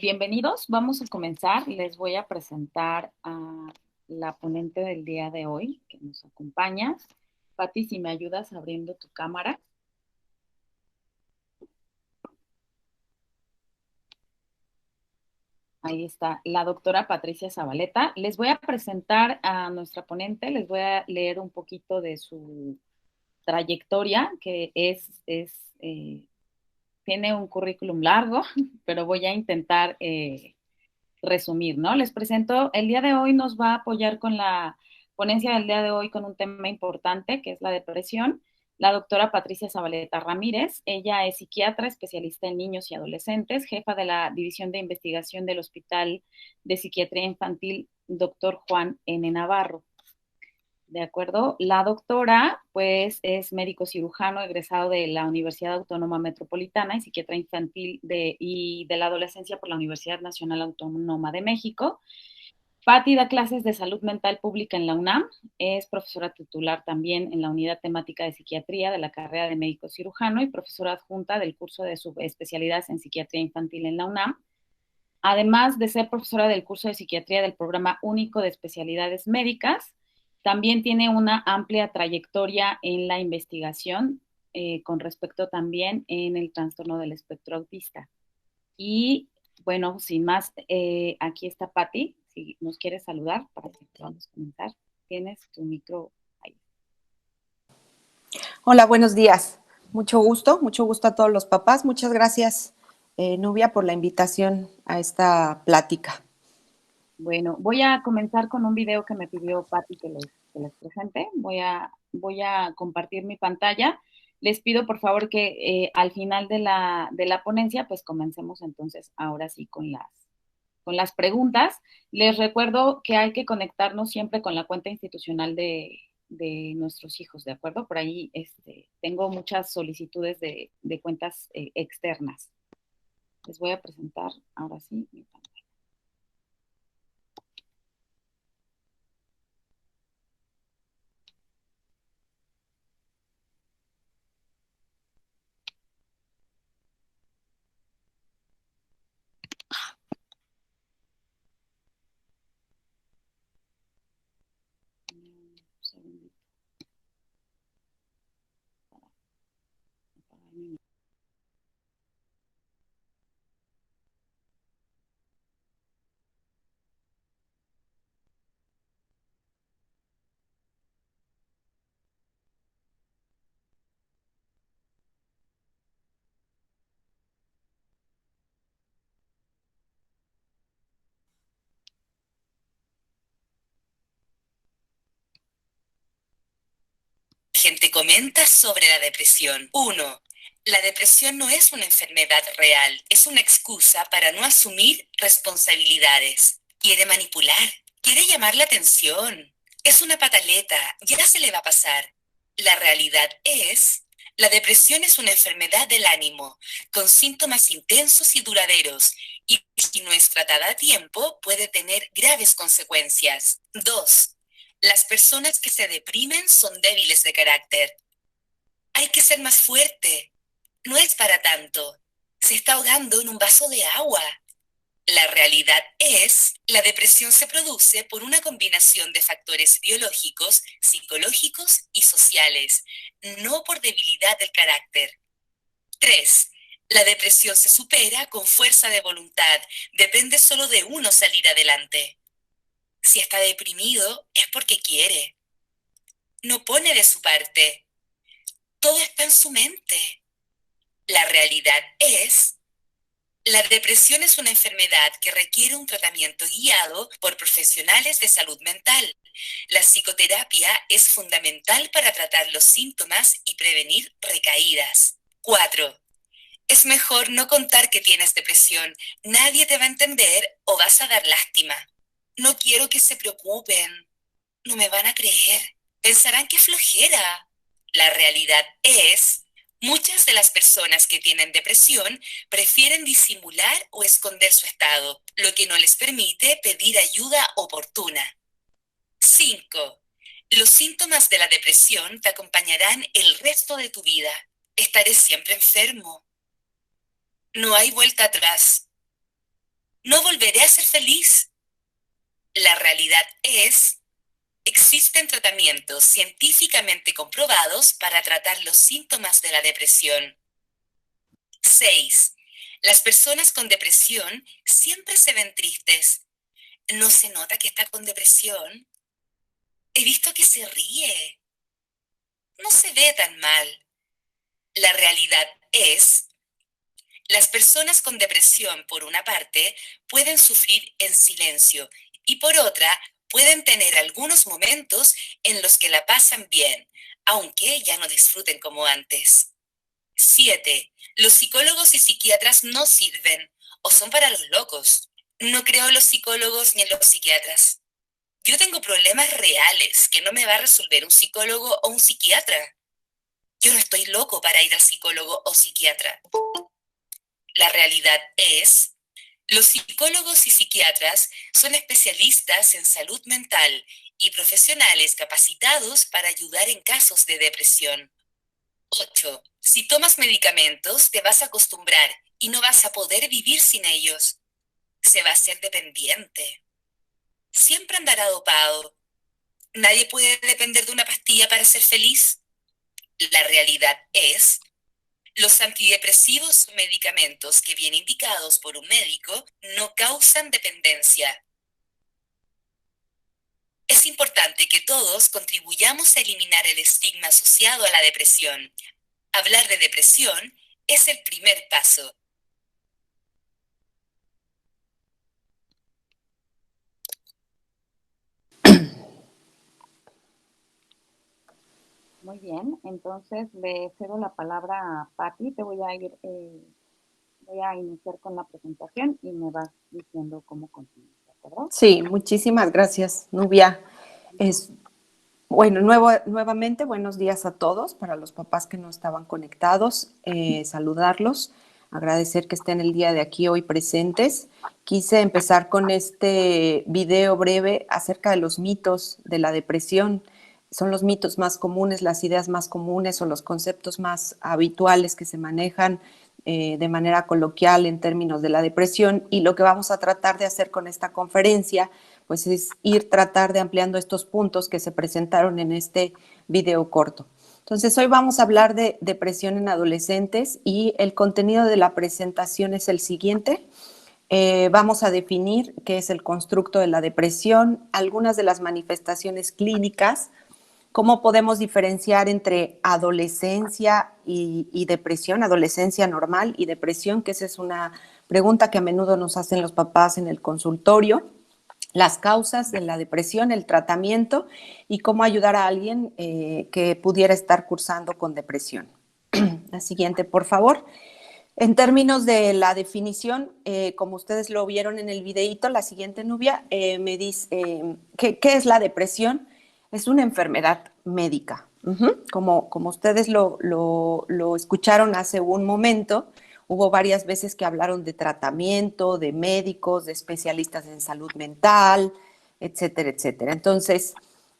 Bienvenidos, vamos a comenzar. Les voy a presentar a la ponente del día de hoy que nos acompaña. Pati, si me ayudas abriendo tu cámara. Ahí está, la doctora Patricia Zabaleta. Les voy a presentar a nuestra ponente, les voy a leer un poquito de su trayectoria, que tiene un currículum largo, pero voy a intentar resumir, ¿no? Les presento, el día de hoy nos va a apoyar con la ponencia del día de hoy con un tema importante que es la depresión. La doctora Patricia Zabaleta Ramírez, ella es psiquiatra, especialista en niños y adolescentes, jefa de la División de Investigación del Hospital de Psiquiatría Infantil Dr. Juan N. Navarro. ¿De acuerdo? La doctora, pues, es médico cirujano egresado de la Universidad Autónoma Metropolitana y psiquiatra infantil y de la adolescencia por la Universidad Nacional Autónoma de México. Patti da clases de salud mental pública en la UNAM, es profesora titular también en la unidad temática de psiquiatría de la carrera de médico cirujano y profesora adjunta del curso de subespecialidades en psiquiatría infantil en la UNAM. Además de ser profesora del curso de psiquiatría del programa único de especialidades médicas, también tiene una amplia trayectoria en la investigación con respecto también en el trastorno del espectro autista. Y bueno, sin más, aquí está Patti, si nos quieres saludar para que podamos comenzar. Tienes tu micro ahí. Hola, buenos días. Mucho gusto a todos los papás. Muchas gracias, Nubia, por la invitación a esta plática. Bueno, voy a comenzar con un video que me pidió Patti que les presente. Voy a compartir mi pantalla. Les pido por favor que al final de la ponencia, pues comencemos entonces ahora sí con las preguntas. Les recuerdo que hay que conectarnos siempre con la cuenta institucional de nuestros hijos, ¿de acuerdo? Por ahí tengo muchas solicitudes de cuentas externas. Les voy a presentar ahora sí mi pantalla. Un segundito para apagar mi. Gente comenta sobre la depresión. 1. La depresión no es una enfermedad real, es una excusa para no asumir responsabilidades. Quiere manipular, quiere llamar la atención. Es una pataleta, ya se le va a pasar. La realidad es, la depresión es una enfermedad del ánimo, con síntomas intensos y duraderos, y si no es tratada a tiempo, puede tener graves consecuencias. 2. Las personas que se deprimen son débiles de carácter. Hay que ser más fuerte. No es para tanto. Se está ahogando en un vaso de agua. La realidad es, la depresión se produce por una combinación de factores biológicos, psicológicos y sociales, no por debilidad del carácter. 3. La depresión se supera con fuerza de voluntad. Depende solo de uno salir adelante. Si está deprimido, es porque quiere. No pone de su parte. Todo está en su mente. La realidad es, la depresión es una enfermedad que requiere un tratamiento guiado por profesionales de salud mental. La psicoterapia es fundamental para tratar los síntomas y prevenir recaídas. 4. Es mejor no contar que tienes depresión. Nadie te va a entender o vas a dar lástima. No quiero que se preocupen. No me van a creer. Pensarán que es flojera. La realidad es, muchas de las personas que tienen depresión prefieren disimular o esconder su estado, lo que no les permite pedir ayuda oportuna. 5. Los síntomas de la depresión te acompañarán el resto de tu vida. Estaré siempre enfermo. No hay vuelta atrás. No volveré a ser feliz. La realidad es, existen tratamientos científicamente comprobados para tratar los síntomas de la depresión. 6. Las personas con depresión siempre se ven tristes. ¿No se nota que está con depresión? He visto que se ríe. No se ve tan mal. La realidad es, las personas con depresión, por una parte, pueden sufrir en silencio y por otra, pueden tener algunos momentos en los que la pasan bien, aunque ya no disfruten como antes. 7. Los psicólogos y psiquiatras no sirven o son para los locos. No creo en los psicólogos ni en los psiquiatras. Yo tengo problemas reales que no me va a resolver un psicólogo o un psiquiatra. Yo no estoy loco para ir al psicólogo o psiquiatra. La realidad es, los psicólogos y psiquiatras son especialistas en salud mental y profesionales capacitados para ayudar en casos de depresión. 8. Si tomas medicamentos, te vas a acostumbrar y no vas a poder vivir sin ellos. Se va a ser dependiente. Siempre andará dopado. Nadie puede depender de una pastilla para ser feliz. La realidad es, los antidepresivos son medicamentos que, bien indicados por un médico, no causan dependencia. Es importante que todos contribuyamos a eliminar el estigma asociado a la depresión. Hablar de depresión es el primer paso. Muy bien, entonces le cedo la palabra a Patti. Voy a iniciar con la presentación y me vas diciendo cómo continuar, ¿de acuerdo? Sí, muchísimas gracias, Nubia. Bueno, nuevamente, buenos días a todos. Para los papás que no estaban conectados, saludarlos, agradecer que estén el día de aquí hoy presentes. Quise empezar con este video breve acerca de los mitos de la depresión. Son los mitos más comunes, las ideas más comunes o los conceptos más habituales que se manejan de manera coloquial en términos de la depresión, y lo que vamos a tratar de hacer con esta conferencia pues es tratar de ampliando estos puntos que se presentaron en este video corto. Entonces, hoy vamos a hablar de depresión en adolescentes y el contenido de la presentación es el siguiente. Vamos a definir qué es el constructo de la depresión, algunas de las manifestaciones clínicas, cómo podemos diferenciar entre adolescencia y depresión, adolescencia normal y depresión, que esa es una pregunta que a menudo nos hacen los papás en el consultorio, las causas de la depresión, el tratamiento y cómo ayudar a alguien que pudiera estar cursando con depresión. La siguiente, por favor. En términos de la definición, como ustedes lo vieron en el videíto, la siguiente, Nubia, me dice, ¿qué es la depresión? Es una enfermedad médica. Como ustedes lo escucharon hace un momento, hubo varias veces que hablaron de tratamiento, de médicos, de especialistas en salud mental, etcétera, etcétera. Entonces,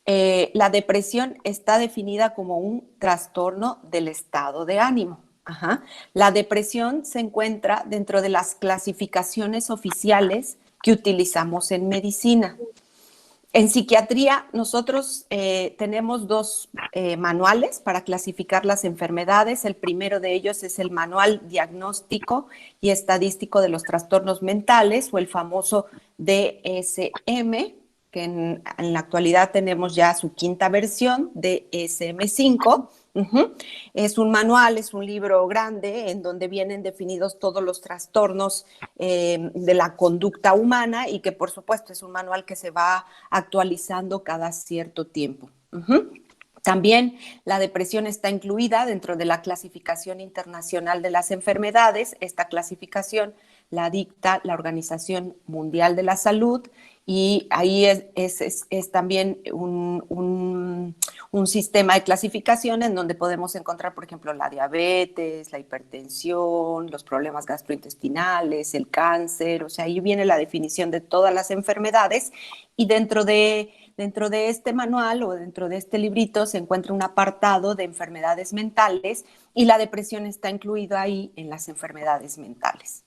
la depresión está definida como un trastorno del estado de ánimo. Ajá. La depresión se encuentra dentro de las clasificaciones oficiales que utilizamos en medicina. En psiquiatría, nosotros tenemos dos manuales para clasificar las enfermedades. El primero de ellos es el Manual Diagnóstico y Estadístico de los Trastornos Mentales, o el famoso DSM, que en la actualidad tenemos ya su quinta versión, DSM-5. Es un manual, es un libro grande en donde vienen definidos todos los trastornos de la conducta humana, y que por supuesto es un manual que se va actualizando cada cierto tiempo. También la depresión está incluida dentro de la clasificación internacional de las enfermedades. Esta clasificación la dicta la Organización Mundial de la Salud, y ahí es también un sistema de clasificación en donde podemos encontrar, por ejemplo, la diabetes, la hipertensión, los problemas gastrointestinales, el cáncer. O sea, ahí viene la definición de todas las enfermedades, y dentro de este manual o dentro de este librito se encuentra un apartado de enfermedades mentales, y la depresión está incluida ahí en las enfermedades mentales.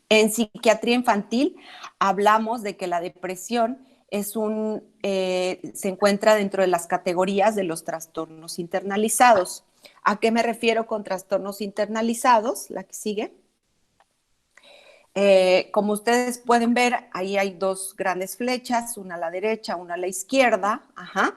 En psiquiatría infantil hablamos de que la depresión se encuentra dentro de las categorías de los trastornos internalizados. ¿A qué me refiero con trastornos internalizados? La que sigue. Como ustedes pueden ver, ahí hay dos grandes flechas, una a la derecha, una a la izquierda, ajá.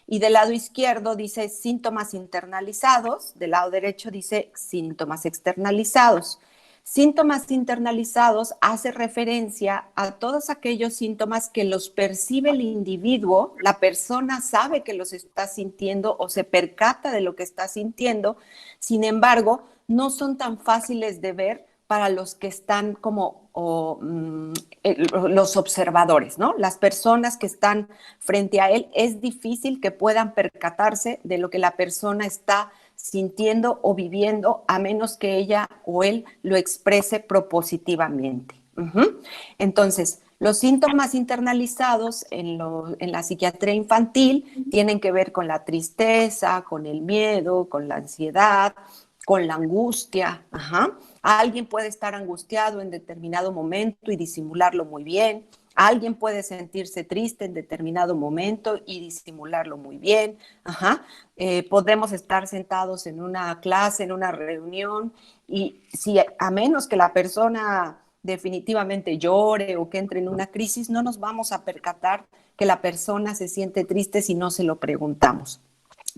Y del lado izquierdo dice síntomas internalizados, del lado derecho dice síntomas externalizados. Síntomas internalizados hace referencia a todos aquellos síntomas que los percibe el individuo, la persona sabe que los está sintiendo o se percata de lo que está sintiendo, sin embargo, no son tan fáciles de ver para los que están como los observadores, ¿no? Las personas que están frente a él, es difícil que puedan percatarse de lo que la persona está sintiendo o viviendo, a menos que ella o él lo exprese propositivamente. Entonces, los síntomas internalizados en la psiquiatría infantil tienen que ver con la tristeza, con el miedo, con la ansiedad, con la angustia. Alguien puede estar angustiado en determinado momento y disimularlo muy bien. Alguien puede sentirse triste en determinado momento y disimularlo muy bien. Podemos estar sentados en una clase, en una reunión, y si a menos que la persona definitivamente llore o que entre en una crisis, no nos vamos a percatar que la persona se siente triste si no se lo preguntamos.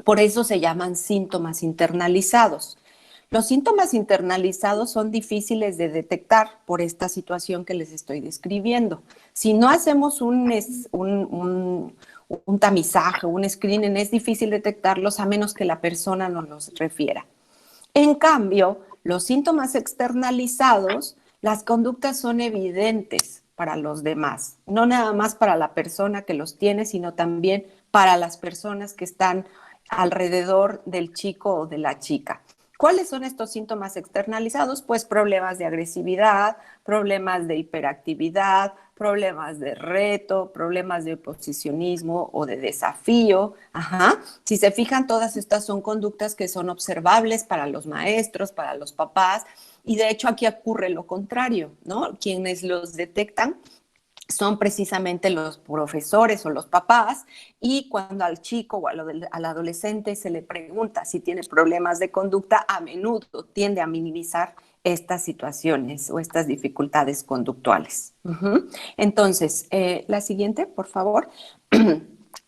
Por eso se llaman síntomas internalizados. Los síntomas internalizados son difíciles de detectar por esta situación que les estoy describiendo. Si no hacemos un tamizaje, un screening, es difícil detectarlos a menos que la persona nos los refiera. En cambio, los síntomas externalizados, las conductas son evidentes para los demás, no nada más para la persona que los tiene, sino también para las personas que están alrededor del chico o de la chica. ¿Cuáles son estos síntomas externalizados? Pues problemas de agresividad, problemas de hiperactividad, problemas de reto, problemas de oposicionismo o de desafío. Si se fijan, todas estas son conductas que son observables para los maestros, para los papás, y de hecho aquí ocurre lo contrario, ¿no? Quienes los detectan son precisamente los profesores o los papás, y cuando al chico o al adolescente se le pregunta si tiene problemas de conducta, a menudo tiende a minimizar estas situaciones o estas dificultades conductuales. Entonces, la siguiente, por favor.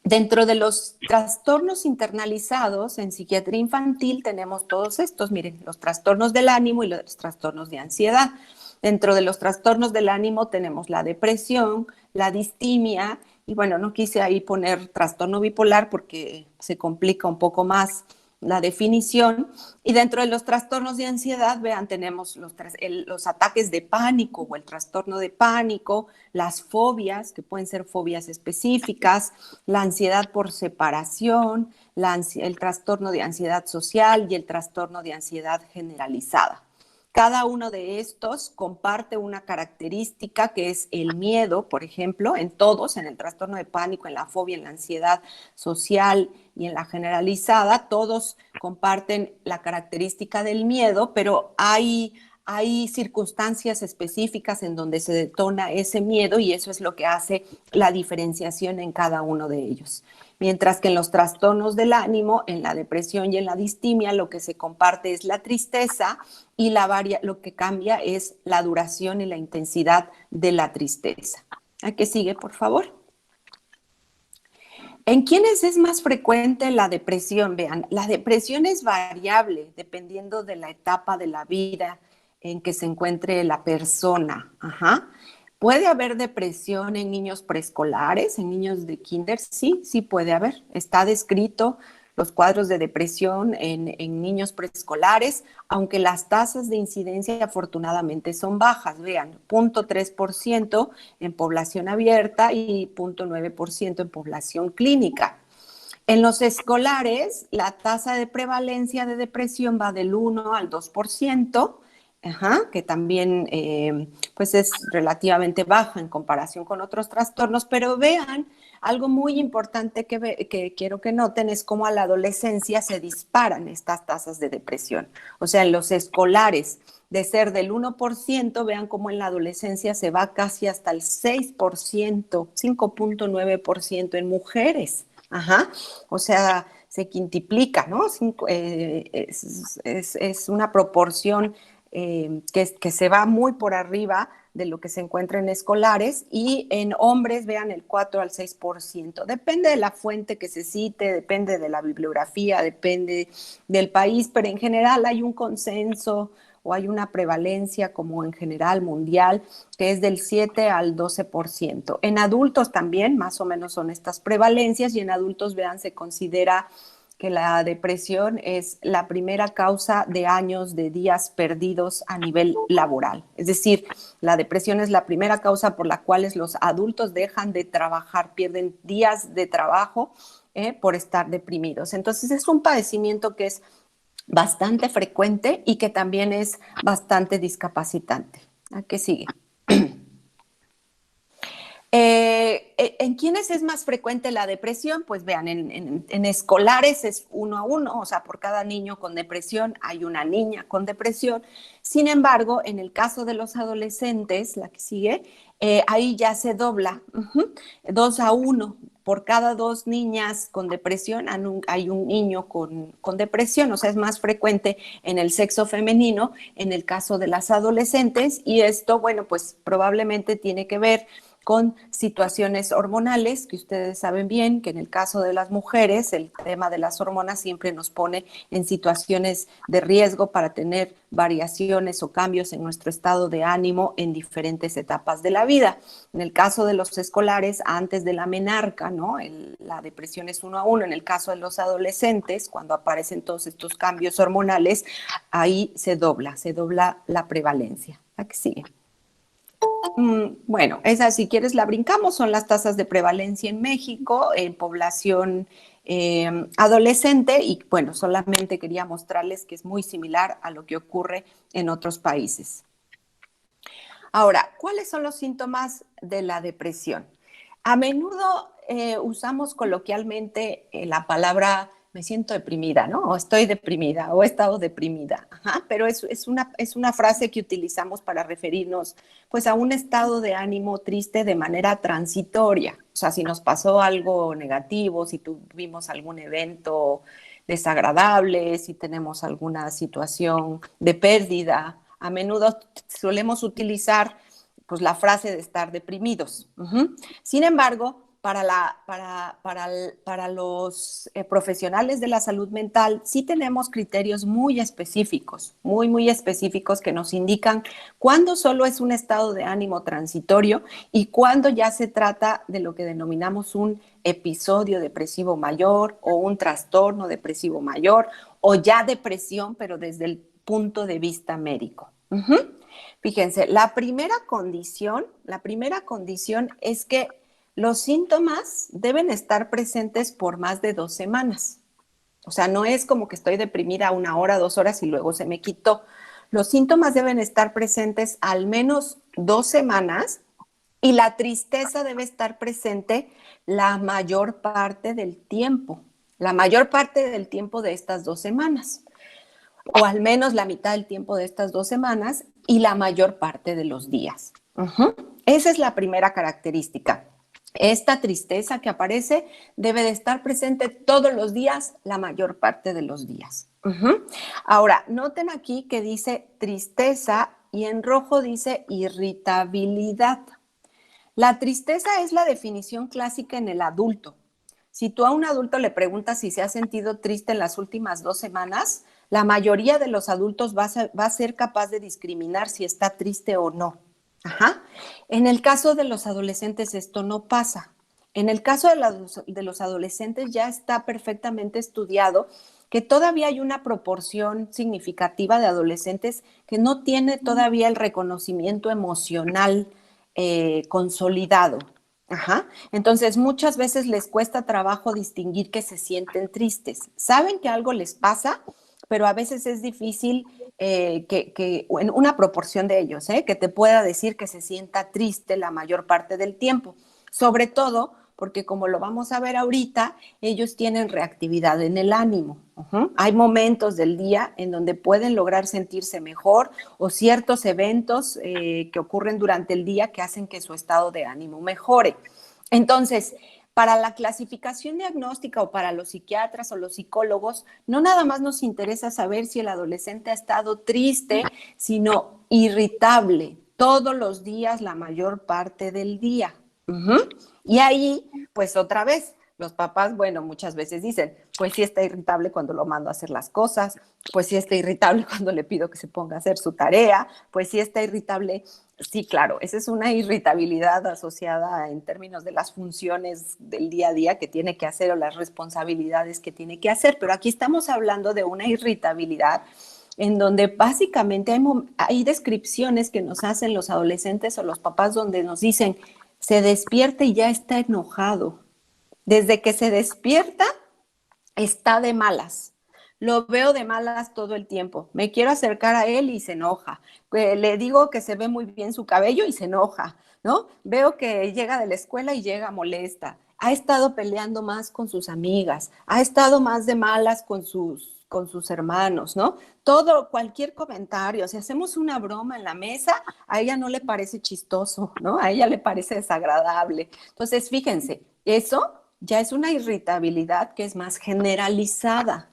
Dentro de los trastornos internalizados en psiquiatría infantil tenemos todos estos, miren, los trastornos del ánimo y los trastornos de ansiedad. Dentro de los trastornos del ánimo tenemos la depresión, la distimia, y bueno, no quise ahí poner trastorno bipolar porque se complica un poco más la definición. Y dentro de los trastornos de ansiedad, vean, tenemos los ataques de pánico o el trastorno de pánico, las fobias, que pueden ser fobias específicas, la ansiedad por separación, el trastorno de ansiedad social y el trastorno de ansiedad generalizada. Cada uno de estos comparte una característica que es el miedo, por ejemplo, en todos, en el trastorno de pánico, en la fobia, en la ansiedad social y en la generalizada, todos comparten la característica del miedo, pero hay circunstancias específicas en donde se detona ese miedo y eso es lo que hace la diferenciación en cada uno de ellos. Mientras que en los trastornos del ánimo, en la depresión y en la distimia, lo que se comparte es la tristeza y lo que cambia es la duración y la intensidad de la tristeza. ¿A qué sigue, por favor? ¿En quiénes es más frecuente la depresión? Vean, la depresión es variable dependiendo de la etapa de la vida en que se encuentre la persona. ¿Puede haber depresión en niños preescolares, en niños de kinder? Sí, sí puede haber. Está descrito los cuadros de depresión en niños preescolares, aunque las tasas de incidencia afortunadamente son bajas. Vean, 0.3% en población abierta y 0.9% en población clínica. En los escolares, la tasa de prevalencia de depresión va del 1 al 2%. que también pues es relativamente baja en comparación con otros trastornos, pero vean, algo muy importante que quiero que noten es cómo a la adolescencia se disparan estas tasas de depresión. O sea, en los escolares, de ser del 1%, vean cómo en la adolescencia se va casi hasta el 6%, 5.9% en mujeres. O sea, se quintuplica, ¿no? Es una proporción que se va muy por arriba de lo que se encuentra en escolares, y en hombres, vean, el 4 al 6%. Depende de la fuente que se cite, depende de la bibliografía, depende del país, pero en general hay un consenso o hay una prevalencia como en general mundial que es del 7 al 12%. En adultos también más o menos son estas prevalencias, y en adultos, vean, se considera que la depresión es la primera causa de años de días perdidos a nivel laboral. Es decir, la depresión es la primera causa por la cual los adultos dejan de trabajar, pierden días de trabajo por estar deprimidos. Entonces es un padecimiento que es bastante frecuente y que también es bastante discapacitante. ¿A qué sigue? ¿En quiénes es más frecuente la depresión? Pues vean, en escolares es 1 a 1, o sea, por cada niño con depresión hay una niña con depresión. Sin embargo, en el caso de los adolescentes, la que sigue, ahí ya se dobla, 2 a 1. Por cada 2 niñas con depresión hay un niño con depresión, o sea, es más frecuente en el sexo femenino, en el caso de las adolescentes, y esto, bueno, pues probablemente tiene que ver con situaciones hormonales, que ustedes saben bien que en el caso de las mujeres el tema de las hormonas siempre nos pone en situaciones de riesgo para tener variaciones o cambios en nuestro estado de ánimo en diferentes etapas de la vida. En el caso de los escolares, antes de la menarca, ¿no? La depresión es 1 a 1. En el caso de los adolescentes, cuando aparecen todos estos cambios hormonales, ahí se dobla la prevalencia. ¿A qué sigue? Bueno, esa, si quieres la brincamos, son las tasas de prevalencia en México en población adolescente, y bueno, solamente quería mostrarles que es muy similar a lo que ocurre en otros países. Ahora, ¿cuáles son los síntomas de la depresión? A menudo usamos coloquialmente la palabra me siento deprimida, ¿no? O estoy deprimida, o he estado deprimida. Pero es una frase que utilizamos para referirnos pues a un estado de ánimo triste de manera transitoria. O sea, si nos pasó algo negativo, si tuvimos algún evento desagradable, si tenemos alguna situación de pérdida, a menudo solemos utilizar pues la frase de estar deprimidos. Sin embargo, para los profesionales de la salud mental, sí tenemos criterios muy específicos, muy específicos, que nos indican cuándo solo es un estado de ánimo transitorio y cuándo ya se trata de lo que denominamos un episodio depresivo mayor o un trastorno depresivo mayor o ya depresión, pero desde el punto de vista médico. Fíjense, la primera condición es que los síntomas deben estar presentes por más de 2 semanas. O sea, no es como que estoy deprimida 1 hora, 2 horas y luego se me quitó. Los síntomas deben estar presentes al menos 2 semanas, y la tristeza debe estar presente la mayor parte del tiempo. La mayor parte del tiempo de estas 2 semanas. O al menos la mitad del tiempo de estas 2 semanas y la mayor parte de los días. Esa es la primera característica. Esta tristeza que aparece debe de estar presente todos los días, la mayor parte de los días. Ahora, noten aquí que dice tristeza y en rojo dice irritabilidad. La tristeza es la definición clásica en el adulto. Si tú a un adulto le preguntas si se ha sentido triste en las últimas 2 semanas, la mayoría de los adultos va a ser capaz de discriminar si está triste o no. En el caso de los adolescentes esto no pasa. En el caso de los adolescentes ya está perfectamente estudiado que todavía hay una proporción significativa de adolescentes que no tiene todavía el reconocimiento emocional consolidado. Entonces, muchas veces les cuesta trabajo distinguir que se sienten tristes. Saben que algo les pasa, pero a veces es difícil en una proporción de ellos, que te pueda decir que se sienta triste la mayor parte del tiempo. Sobre todo porque, como lo vamos a ver ahorita, ellos tienen reactividad en el ánimo. Hay momentos del día en donde pueden lograr sentirse mejor, o ciertos eventos que ocurren durante el día que hacen que su estado de ánimo mejore. Entonces, para la clasificación diagnóstica o para los psiquiatras o los psicólogos, no nada más nos interesa saber si el adolescente ha estado triste, sino irritable todos los días, la mayor parte del día. Y ahí, pues otra vez, los papás, bueno, muchas veces dicen, pues sí está irritable cuando lo mando a hacer las cosas, pues sí está irritable cuando le pido que se ponga a hacer su tarea, pues sí está irritable. Sí, claro, esa es una irritabilidad asociada en términos de las funciones del día a día que tiene que hacer o las responsabilidades que tiene que hacer, pero aquí estamos hablando de una irritabilidad en donde básicamente hay descripciones que nos hacen los adolescentes o los papás donde nos dicen, se despierta y ya está enojado. Desde que se despierta, está de malas. Lo veo de malas todo el tiempo. Me quiero acercar a él y se enoja. Le digo que se ve muy bien su cabello y se enoja, ¿no? Veo que llega de la escuela y llega molesta. Ha estado peleando más con sus amigas. Ha estado más de malas con sus hermanos, ¿no? Todo, cualquier comentario, si hacemos una broma en la mesa, a ella no le parece chistoso, ¿no? A ella le parece desagradable. Entonces, fíjense, eso ya es una irritabilidad que es más generalizada.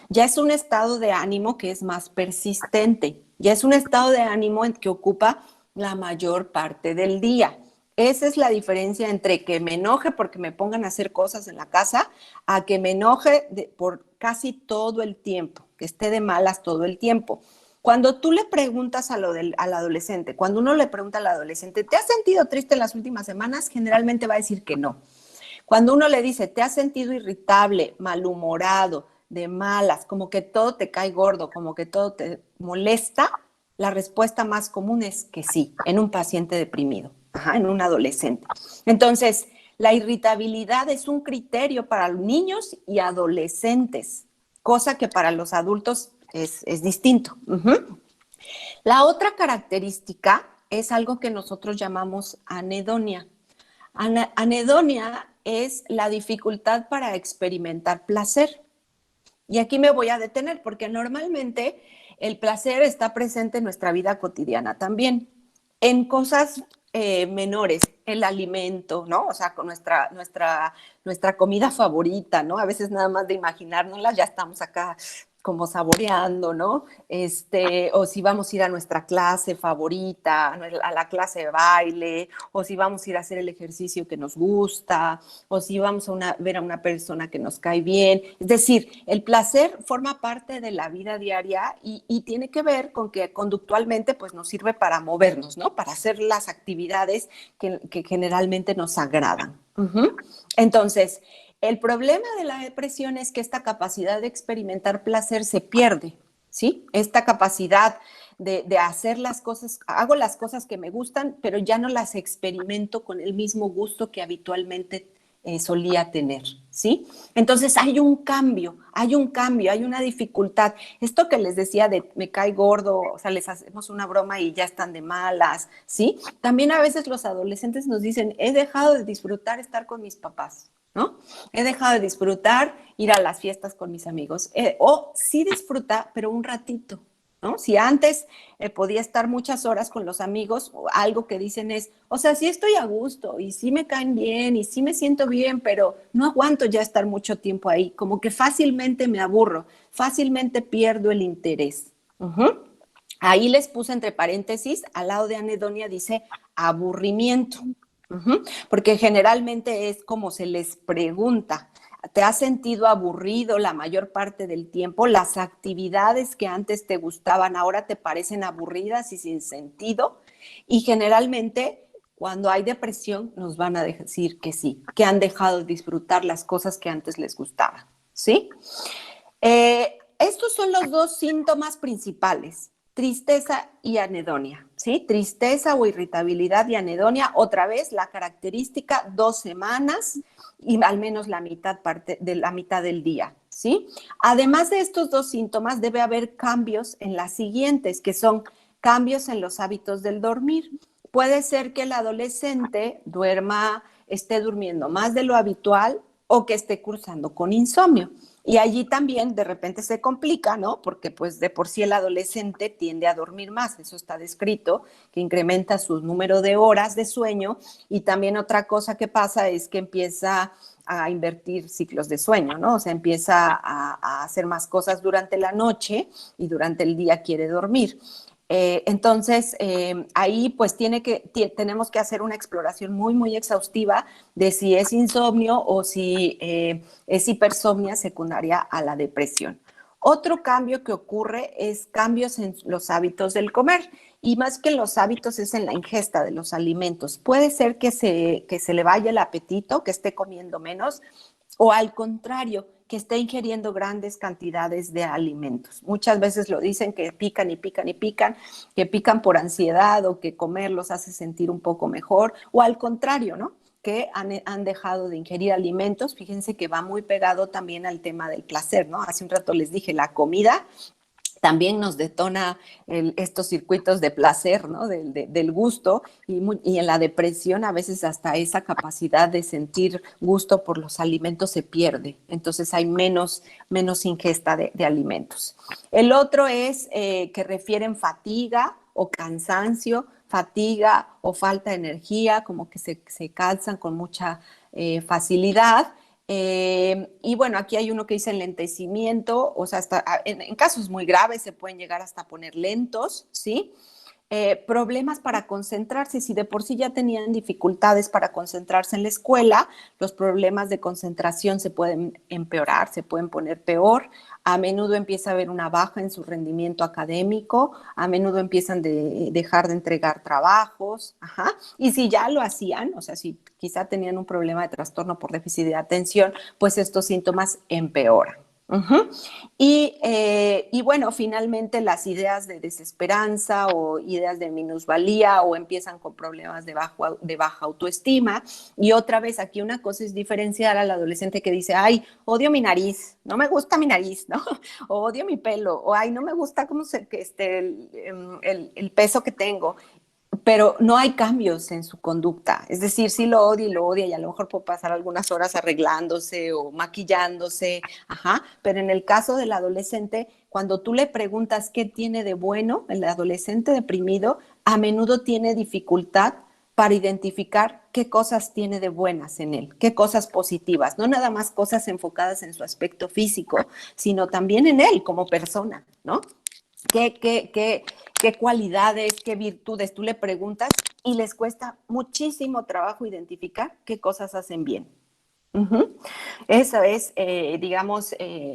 Ya es un estado de ánimo que es más persistente. Ya es un estado de ánimo en que ocupa la mayor parte del día. Esa es la diferencia entre que me enoje porque me pongan a hacer cosas en la casa a que me enoje por casi todo el tiempo, que esté de malas todo el tiempo. Cuando tú le preguntas al adolescente, cuando uno le pregunta al adolescente, ¿te has sentido triste en las últimas semanas? Generalmente va a decir que no. Cuando uno le dice, ¿te has sentido irritable, malhumorado, de malas, como que todo te cae gordo, como que todo te molesta? La respuesta más común es que sí, en un paciente deprimido, en un adolescente. Entonces, la irritabilidad es un criterio para los niños y adolescentes, cosa que para los adultos es distinto. La otra característica es algo que nosotros llamamos anedonia. Anedonia es la dificultad para experimentar placer. Y aquí me voy a detener porque normalmente el placer está presente en nuestra vida cotidiana también, en cosas menores, el alimento, ¿no? O sea, con nuestra comida favorita, ¿no? A veces nada más de imaginárnosla ya estamos acá como saboreando, ¿no? O si vamos a ir a nuestra clase favorita, a la clase de baile, o si vamos a ir a hacer el ejercicio que nos gusta, o si vamos a ver a una persona que nos cae bien. Es decir, el placer forma parte de la vida diaria y tiene que ver con que conductualmente pues, nos sirve para movernos, ¿no? Para hacer las actividades que generalmente nos agradan. Entonces, el problema de la depresión es que esta capacidad de experimentar placer se pierde, ¿sí? Esta capacidad de hacer las cosas, hago las cosas que me gustan, pero ya no las experimento con el mismo gusto que habitualmente solía tener, ¿sí? Entonces hay un cambio, hay una dificultad. Esto que les decía de me cae gordo, o sea, les hacemos una broma y ya están de malas, ¿sí? También a veces los adolescentes nos dicen, he dejado de disfrutar estar con mis papás, ¿no? He dejado de disfrutar ir a las fiestas con mis amigos. O sí disfruta, pero un ratito, ¿no? Si antes podía estar muchas horas con los amigos, algo que dicen es, o sea, sí estoy a gusto y sí me caen bien y sí me siento bien, pero no aguanto ya estar mucho tiempo ahí. Como que fácilmente me aburro, fácilmente pierdo el interés. Ahí les puse entre paréntesis, al lado de anedonia dice aburrimiento. Porque generalmente es como se les pregunta, ¿te has sentido aburrido la mayor parte del tiempo? ¿Las actividades que antes te gustaban ahora te parecen aburridas y sin sentido? Y generalmente cuando hay depresión nos van a decir que sí, que han dejado de disfrutar las cosas que antes les gustaban, ¿sí? Estos son los dos síntomas principales. Tristeza y anedonia, ¿sí? Tristeza o irritabilidad y anedonia, otra vez la característica, 2 semanas y al menos la mitad parte de la mitad del día, ¿sí? Además de estos dos síntomas, debe haber cambios en las siguientes, que son cambios en los hábitos del dormir. Puede ser que el adolescente esté durmiendo más de lo habitual o que esté cursando con insomnio. Y allí también de repente se complica, ¿no? Porque pues de por sí el adolescente tiende a dormir más, eso está descrito, que incrementa su número de horas de sueño, y también otra cosa que pasa es que empieza a invertir ciclos de sueño, ¿no? O sea, empieza a hacer más cosas durante la noche y durante el día quiere dormir. Entonces, ahí pues tenemos que hacer una exploración muy, muy exhaustiva de si es insomnio o si es hipersomnia secundaria a la depresión. Otro cambio que ocurre es cambios en los hábitos del comer, y más que en los hábitos es en la ingesta de los alimentos. Puede ser que se le vaya el apetito, que esté comiendo menos, o al contrario, que esté ingiriendo grandes cantidades de alimentos. Muchas veces lo dicen que pican y pican y pican, que pican por ansiedad o que comer los hace sentir un poco mejor, o al contrario, ¿no? Que han dejado de ingerir alimentos. Fíjense que va muy pegado también al tema del placer, ¿no? Hace un rato les dije, la comida también nos detona estos circuitos de placer, ¿no? Del gusto, y en la depresión a veces hasta esa capacidad de sentir gusto por los alimentos se pierde, entonces hay menos ingesta de alimentos. El otro es que refieren fatiga o cansancio, fatiga o falta de energía, como que se cansan con mucha facilidad. Y bueno, aquí hay uno que dice enlentecimiento, o sea, en casos muy graves se pueden llegar hasta a poner lentos, ¿sí? Problemas para concentrarse. Si de por sí ya tenían dificultades para concentrarse en la escuela, los problemas de concentración se pueden empeorar, se pueden poner peor. A menudo empieza a haber una baja en su rendimiento académico, a menudo empiezan a dejar de entregar trabajos, ajá. Y si ya lo hacían, o sea, si quizá tenían un problema de trastorno por déficit de atención, pues estos síntomas empeoran. Uh-huh. Y bueno, finalmente las ideas de desesperanza o ideas de minusvalía, o empiezan con problemas de baja autoestima. Y otra vez aquí una cosa es diferenciar al adolescente que dice, ay, odio mi nariz, no me gusta mi nariz, ¿no? O odio mi pelo, o ay, no me gusta el peso que tengo. Pero no hay cambios en su conducta, es decir, sí lo odia y a lo mejor puede pasar algunas horas arreglándose o maquillándose, ajá, pero en el caso del adolescente, cuando tú le preguntas qué tiene de bueno, el adolescente deprimido a menudo tiene dificultad para identificar qué cosas tiene de buenas en él, qué cosas positivas, no nada más cosas enfocadas en su aspecto físico, sino también en él como persona, ¿no? ¿Qué cualidades, qué virtudes? Tú le preguntas y les cuesta muchísimo trabajo identificar qué cosas hacen bien. Uh-huh. Eso es, digamos,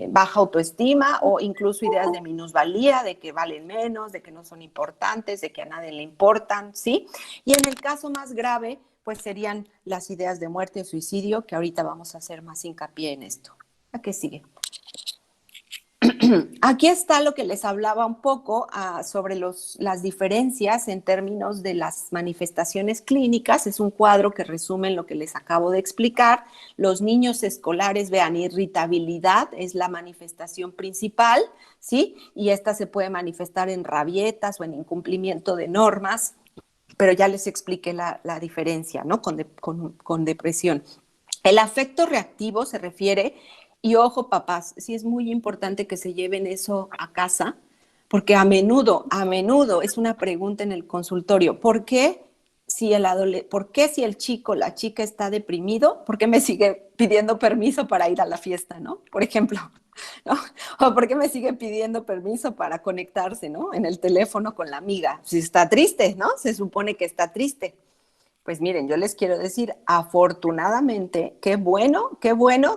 baja autoestima o incluso ideas de minusvalía, de que valen menos, de que no son importantes, de que a nadie le importan, ¿sí? Y en el caso más grave, pues serían las ideas de muerte o suicidio, que ahorita vamos a hacer más hincapié en esto. ¿A qué sigue? Aquí está lo que les hablaba un poco sobre las diferencias en términos de las manifestaciones clínicas. Es un cuadro que resume lo que les acabo de explicar. Los niños escolares, vean, irritabilidad es la manifestación principal, ¿sí? Y esta se puede manifestar en rabietas o en incumplimiento de normas, pero ya les expliqué la diferencia, ¿no? Con depresión. El afecto reactivo se refiere. Y ojo, papás, sí es muy importante que se lleven eso a casa, porque a menudo es una pregunta en el consultorio. ¿Por qué si el chico, la chica está deprimido, por qué me sigue pidiendo permiso para ir a la fiesta, ¿no? Por ejemplo, ¿no? O por qué me sigue pidiendo permiso para conectarse, ¿no? En el teléfono con la amiga. Si está triste, ¿no? Se supone que está triste. Pues miren, yo les quiero decir, afortunadamente, qué bueno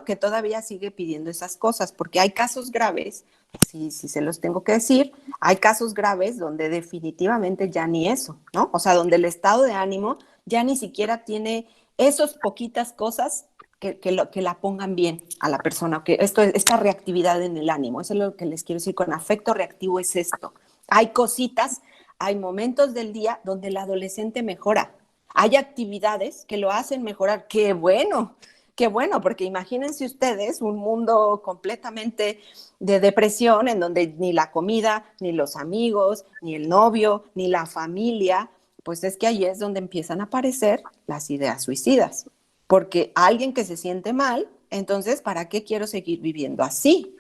que todavía sigue pidiendo esas cosas, porque hay casos graves, sí se los tengo que decir, hay casos graves donde definitivamente ya ni eso, ¿no? O sea, donde el estado de ánimo ya ni siquiera tiene esas poquitas cosas que la pongan bien a la persona, que esta reactividad en el ánimo, eso es lo que les quiero decir con afecto reactivo, es esto. Hay cositas, hay momentos del día donde el adolescente mejora. Hay actividades que lo hacen mejorar. ¡Qué bueno! Qué bueno, porque imagínense ustedes un mundo completamente de depresión en donde ni la comida, ni los amigos, ni el novio, ni la familia, pues es que ahí es donde empiezan a aparecer las ideas suicidas. Porque alguien que se siente mal, entonces, ¿para qué quiero seguir viviendo así?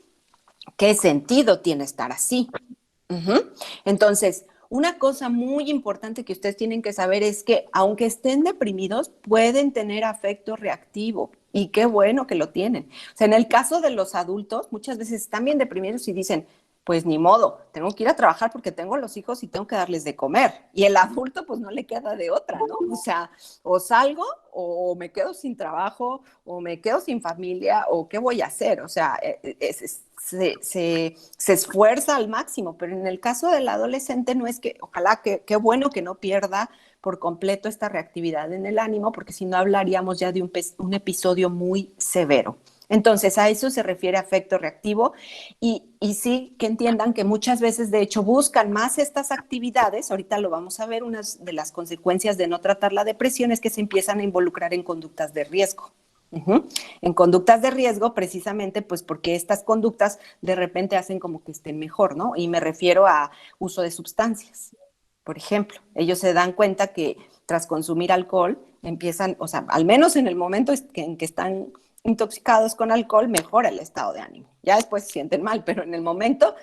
¿Qué sentido tiene estar así? Uh-huh. Entonces, una cosa muy importante que ustedes tienen que saber es que aunque estén deprimidos, pueden tener afecto reactivo y qué bueno que lo tienen. O sea, en el caso de los adultos, muchas veces están bien deprimidos y dicen, pues ni modo, tengo que ir a trabajar porque tengo los hijos y tengo que darles de comer. Y el adulto pues no le queda de otra, ¿no? O sea, o salgo o me quedo sin trabajo o me quedo sin familia o qué voy a hacer. O sea, se esfuerza al máximo, pero en el caso del adolescente no es que, ojalá que, qué bueno que no pierda por completo esta reactividad en el ánimo, porque si no hablaríamos ya de un episodio muy severo. Entonces, a eso se refiere afecto reactivo y sí que entiendan que muchas veces, de hecho, buscan más estas actividades. Ahorita lo vamos a ver, una de las consecuencias de no tratar la depresión es que se empiezan a involucrar en conductas de riesgo. Uh-huh. En conductas de riesgo, precisamente, pues porque estas conductas de repente hacen como que estén mejor, ¿no? Y me refiero a uso de sustancias. Por ejemplo, ellos se dan cuenta que tras consumir alcohol empiezan, o sea, al menos en el momento en que están intoxicados con alcohol, mejora el estado de ánimo. Ya después se sienten mal, pero en el momento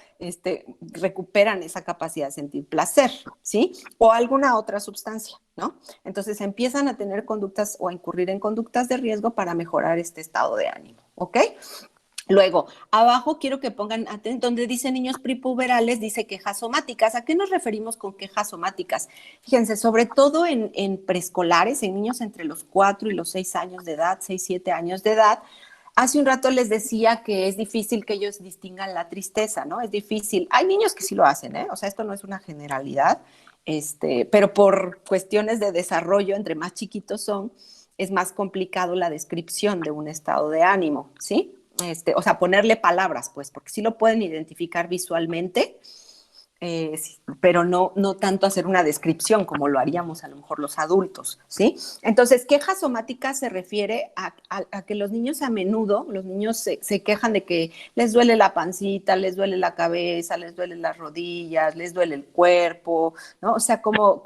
recuperan esa capacidad de sentir placer, ¿sí? O alguna otra sustancia, ¿no? Entonces empiezan a tener conductas o a incurrir en conductas de riesgo para mejorar este estado de ánimo, ¿ok? Luego, abajo quiero que pongan atención, donde dice niños prepuberales, dice quejas somáticas. ¿A qué nos referimos con quejas somáticas? Fíjense, sobre todo en preescolares, en niños entre los 4 y los 6 años de edad, 6, 7 años de edad. Hace un rato les decía que es difícil que ellos distingan la tristeza, ¿no? Es difícil. Hay niños que sí lo hacen, ¿eh? O sea, esto no es una generalidad, pero por cuestiones de desarrollo, entre más chiquitos son, es más complicado la descripción de un estado de ánimo, ¿sí? O sea, ponerle palabras, pues, porque sí lo pueden identificar visualmente, pero no tanto hacer una descripción como lo haríamos a lo mejor los adultos, ¿sí? Entonces, queja somática se refiere a que los niños a menudo, los niños se quejan de que les duele la pancita, les duele la cabeza, les duele las rodillas, les duele el cuerpo, ¿no? O sea, como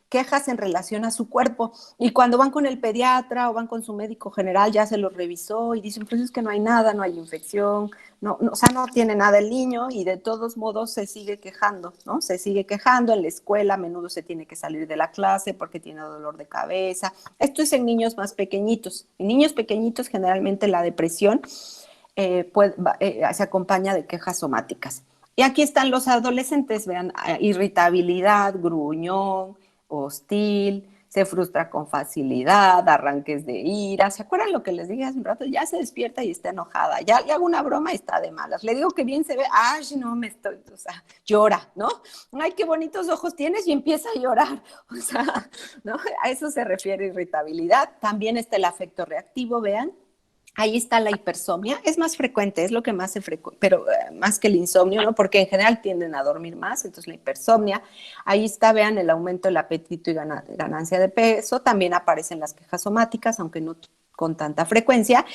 quejas en relación a su cuerpo. Y cuando van con el pediatra o van con su médico general, ya se los revisó y dicen, pues es que no hay nada, no hay infección, o sea, no tiene nada el niño y de todos modos se sigue quejando, ¿no? Se sigue quejando en la escuela, a menudo se tiene que salir de la clase porque tiene dolor de cabeza. Esto es en niños más pequeñitos. En niños pequeñitos generalmente la depresión se acompaña de quejas somáticas. Y aquí están los adolescentes, vean, irritabilidad, gruñón, hostil, se frustra con facilidad, arranques de ira. ¿Se acuerdan lo que les dije hace un rato? Ya se despierta y está enojada. Ya le hago una broma y está de malas. Le digo que bien se ve. Ay, no, o sea, llora, ¿no? Ay, qué bonitos ojos tienes y empieza a llorar. O sea, ¿no? A eso se refiere irritabilidad. También está el afecto reactivo, vean. Ahí está la hipersomnia, es más frecuente, es lo que más se frecuenta, pero más que el insomnio, ¿no? Porque en general tienden a dormir más, entonces la hipersomnia. Ahí está, vean, el aumento del apetito y ganancia de peso. También aparecen las quejas somáticas, aunque no con tanta frecuencia.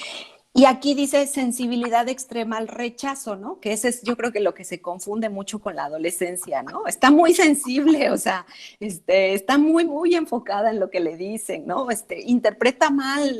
Y aquí dice sensibilidad extrema al rechazo, ¿no? Que ese es, yo creo que lo que se confunde mucho con la adolescencia, ¿no? Está muy sensible, o sea, está muy enfocada en lo que le dicen, ¿no? Interpreta mal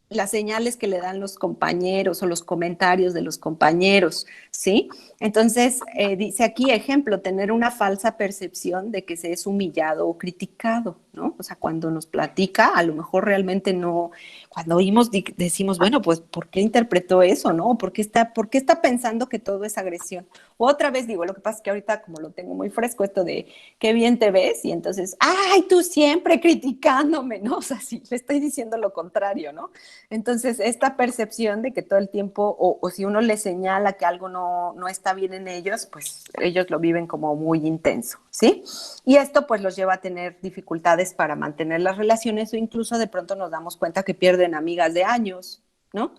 las señales que le dan los compañeros o los comentarios de los compañeros, ¿sí? Entonces, dice aquí, ejemplo, tener una falsa percepción de que se es humillado o criticado, ¿no? O sea, cuando nos platica, a lo mejor realmente no, cuando oímos decimos, bueno, pues, ¿por qué interpretó eso, no? ¿Por qué está pensando que todo es agresión? Otra vez digo, lo que pasa es que ahorita como lo tengo muy fresco, esto de qué bien te ves, y entonces, ay, tú siempre criticándome, ¿no? O sea, sí, le estoy diciendo lo contrario, ¿no? Entonces, esta percepción de que todo el tiempo, o si uno les señala que algo no está bien en ellos, pues ellos lo viven como muy intenso, ¿sí? Y esto pues los lleva a tener dificultades para mantener las relaciones o incluso de pronto nos damos cuenta que pierden amigas de años, ¿no?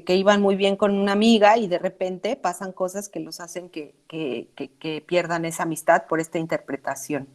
Que iban muy bien con una amiga y de repente pasan cosas que los hacen que pierdan esa amistad por esta interpretación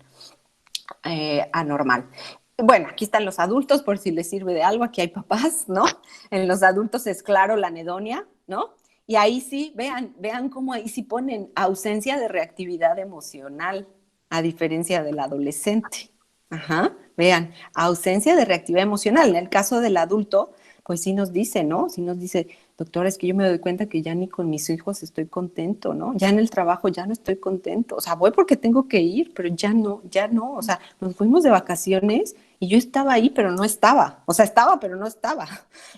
anormal. Bueno, aquí están los adultos, por si les sirve de algo, aquí hay papás, ¿no? En los adultos es claro la anedonia, ¿no? Y ahí sí, vean cómo ahí sí ponen ausencia de reactividad emocional, a diferencia del adolescente. Ajá, vean, ausencia de reactividad emocional. En el caso del adulto, pues sí nos dice, ¿no? Sí nos dice, doctora, es que yo me doy cuenta que ya ni con mis hijos estoy contento, ¿no? Ya en el trabajo ya no estoy contento. O sea, voy porque tengo que ir, pero ya no. O sea, nos fuimos de vacaciones y yo estaba ahí, pero no estaba. O sea, estaba, pero no estaba,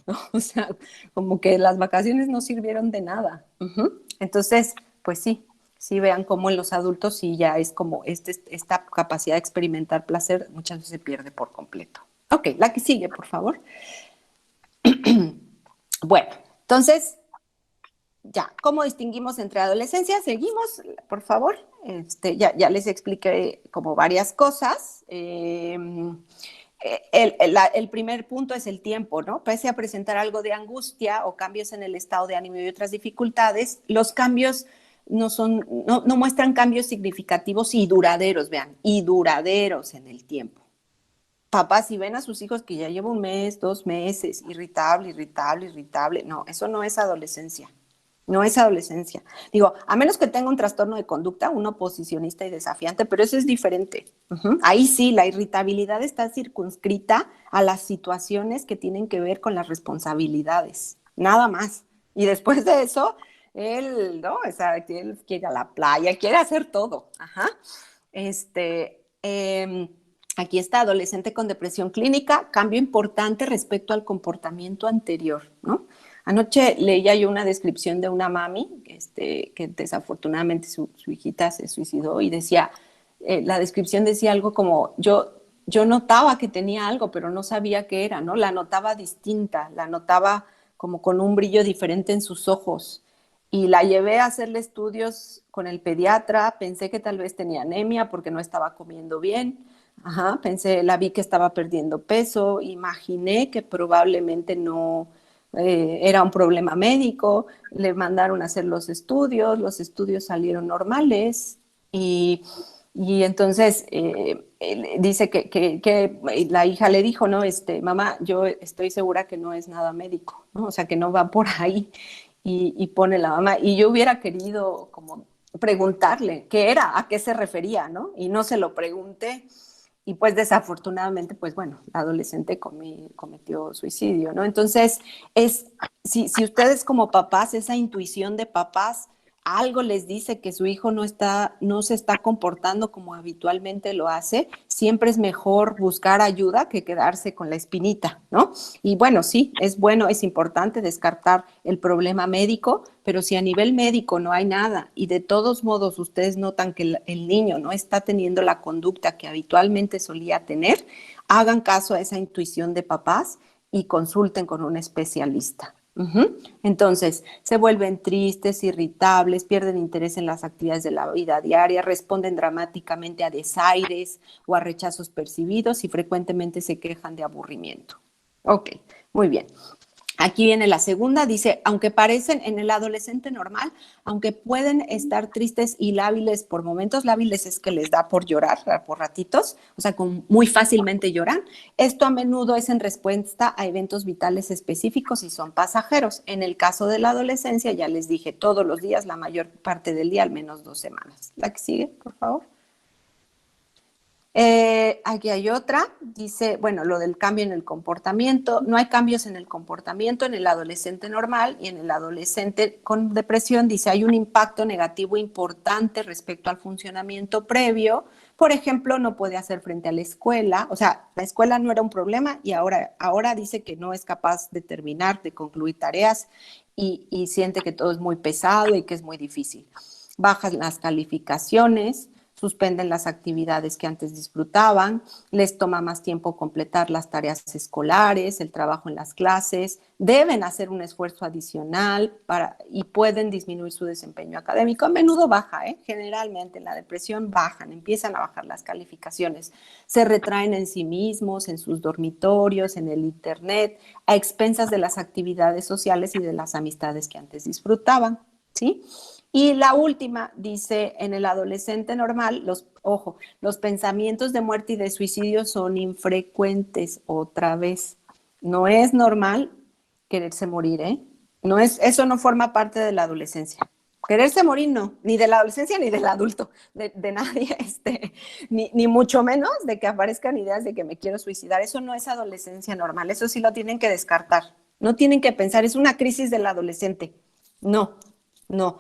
¿no? O sea, como que las vacaciones no sirvieron de nada. Entonces, pues sí vean cómo en los adultos sí ya es como esta capacidad de experimentar placer muchas veces se pierde por completo. Ok, la que sigue, por favor. Bueno, entonces, ya, ¿cómo distinguimos entre adolescencia? Seguimos, por favor. Ya les expliqué como varias cosas. El primer punto es el tiempo, ¿no? Pese a presentar algo de angustia o cambios en el estado de ánimo y otras dificultades, los cambios no muestran cambios significativos y duraderos, vean, y duraderos en el tiempo. Papás, si ven a sus hijos que ya lleva un mes, 2 meses, irritable, no, eso no es adolescencia. No es adolescencia. Digo, a menos que tenga un trastorno de conducta, un oposicionista y desafiante, pero eso es diferente. Ahí sí, la irritabilidad está circunscrita a las situaciones que tienen que ver con las responsabilidades, nada más. Y después de eso, él, ¿no? O sea, él quiere ir a la playa, quiere hacer todo. Ajá. Aquí está, adolescente con depresión clínica, cambio importante respecto al comportamiento anterior, ¿no? Anoche leía yo una descripción de una mami, que desafortunadamente su hijita se suicidó y decía, la descripción decía algo como, yo notaba que tenía algo, pero no sabía qué era, ¿no? La notaba distinta, la notaba como con un brillo diferente en sus ojos. Y la llevé a hacerle estudios con el pediatra, pensé que tal vez tenía anemia porque no estaba comiendo bien. Ajá, la vi que estaba perdiendo peso, imaginé que probablemente no era un problema médico, le mandaron a hacer los estudios salieron normales y, y entonces dice que la hija le dijo, no, mamá, yo estoy segura que no es nada médico, ¿no? O sea, que no va por ahí y pone la mamá, y yo hubiera querido como preguntarle qué era, a qué se refería, ¿no? Y no se lo pregunté. Y pues desafortunadamente, pues bueno, la adolescente cometió suicidio, ¿no? Entonces, si ustedes como papás, esa intuición de papás, algo les dice que su hijo no se está comportando como habitualmente lo hace, siempre es mejor buscar ayuda que quedarse con la espinita, ¿no? Y bueno, sí, es bueno, es importante descartar el problema médico, pero si a nivel médico no hay nada y de todos modos ustedes notan que el niño no está teniendo la conducta que habitualmente solía tener, hagan caso a esa intuición de papás y consulten con un especialista. Entonces, se vuelven tristes, irritables, pierden interés en las actividades de la vida diaria, responden dramáticamente a desaires o a rechazos percibidos y frecuentemente se quejan de aburrimiento. Ok, muy bien. Aquí viene la segunda, dice, aunque parecen en el adolescente normal, aunque pueden estar tristes y lábiles por momentos, lábiles es que les da por llorar, por ratitos, o sea, muy fácilmente lloran, esto a menudo es en respuesta a eventos vitales específicos y son pasajeros. En el caso de la adolescencia, ya les dije, todos los días, la mayor parte del día, al menos 2 semanas. La que sigue, por favor. Aquí hay otra, dice, bueno, lo del cambio en el comportamiento. No hay cambios en el comportamiento en el adolescente normal y en el adolescente con depresión, dice, hay un impacto negativo importante respecto al funcionamiento previo. Por ejemplo, no puede hacer frente a la escuela, o sea, la escuela no era un problema y ahora dice que no es capaz de terminar, de concluir tareas y siente que todo es muy pesado y que es muy difícil. Bajan las calificaciones, suspenden las actividades que antes disfrutaban, les toma más tiempo completar las tareas escolares, el trabajo en las clases, deben hacer un esfuerzo adicional y pueden disminuir su desempeño académico. A menudo baja, generalmente en la depresión bajan, empiezan a bajar las calificaciones, se retraen en sí mismos, en sus dormitorios, en el internet, a expensas de las actividades sociales y de las amistades que antes disfrutaban, ¿sí? Y la última dice, en el adolescente normal, los pensamientos de muerte y de suicidio son infrecuentes. Otra vez, no es normal quererse morir, ¿eh? Eso no forma parte de la adolescencia. Quererse morir no, ni de la adolescencia ni del adulto, de nadie, ni mucho menos de que aparezcan ideas de que me quiero suicidar. Eso no es adolescencia normal, eso sí lo tienen que descartar. No tienen que pensar, es una crisis del adolescente. No, no.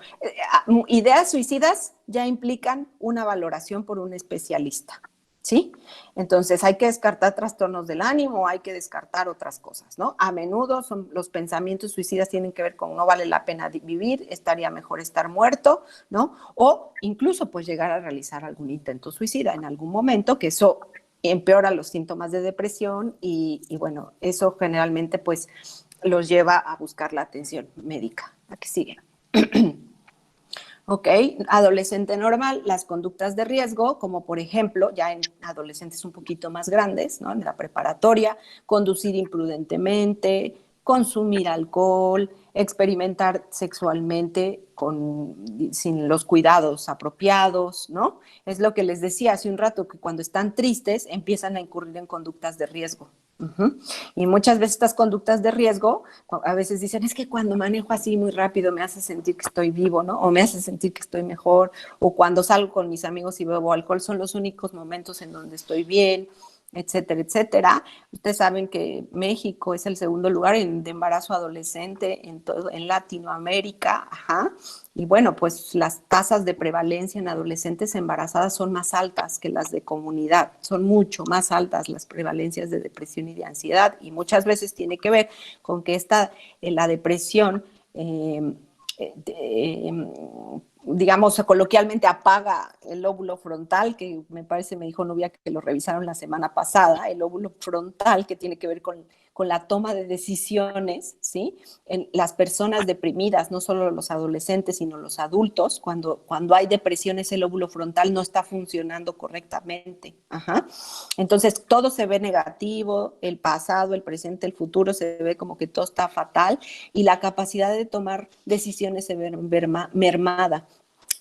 Ideas suicidas ya implican una valoración por un especialista, ¿sí? Entonces hay que descartar trastornos del ánimo, hay que descartar otras cosas, ¿no? A menudo los pensamientos suicidas tienen que ver con no vale la pena vivir, estaría mejor estar muerto, ¿no? O incluso pues llegar a realizar algún intento suicida en algún momento, que eso empeora los síntomas de depresión y bueno, eso generalmente pues los lleva a buscar la atención médica. ¿A qué sigue? Ok, adolescente normal, las conductas de riesgo, como por ejemplo, ya en adolescentes un poquito más grandes, ¿no? En la preparatoria, conducir imprudentemente, consumir alcohol, experimentar sexualmente sin los cuidados apropiados, ¿no? Es lo que les decía hace un rato, que cuando están tristes empiezan a incurrir en conductas de riesgo. Y muchas veces estas conductas de riesgo, a veces dicen, es que cuando manejo así muy rápido me hace sentir que estoy vivo, ¿no? O me hace sentir que estoy mejor, o cuando salgo con mis amigos y bebo alcohol son los únicos momentos en donde estoy bien, etcétera, etcétera. Ustedes saben que México es el segundo lugar de embarazo adolescente en Latinoamérica, ajá. Y bueno, pues las tasas de prevalencia en adolescentes embarazadas son más altas que las de comunidad, son mucho más altas las prevalencias de depresión y de ansiedad, y muchas veces tiene que ver con que la depresión, digamos, coloquialmente apaga el lóbulo frontal, que me parece, me dijo Nubia que lo revisaron la semana pasada, el lóbulo frontal que tiene que ver con la toma de decisiones, ¿sí? Las personas deprimidas, no solo los adolescentes, sino los adultos, cuando hay depresión, ese lóbulo frontal no está funcionando correctamente. Ajá. Entonces, todo se ve negativo, el pasado, el presente, el futuro, se ve como que todo está fatal y la capacidad de tomar decisiones se ve mermada.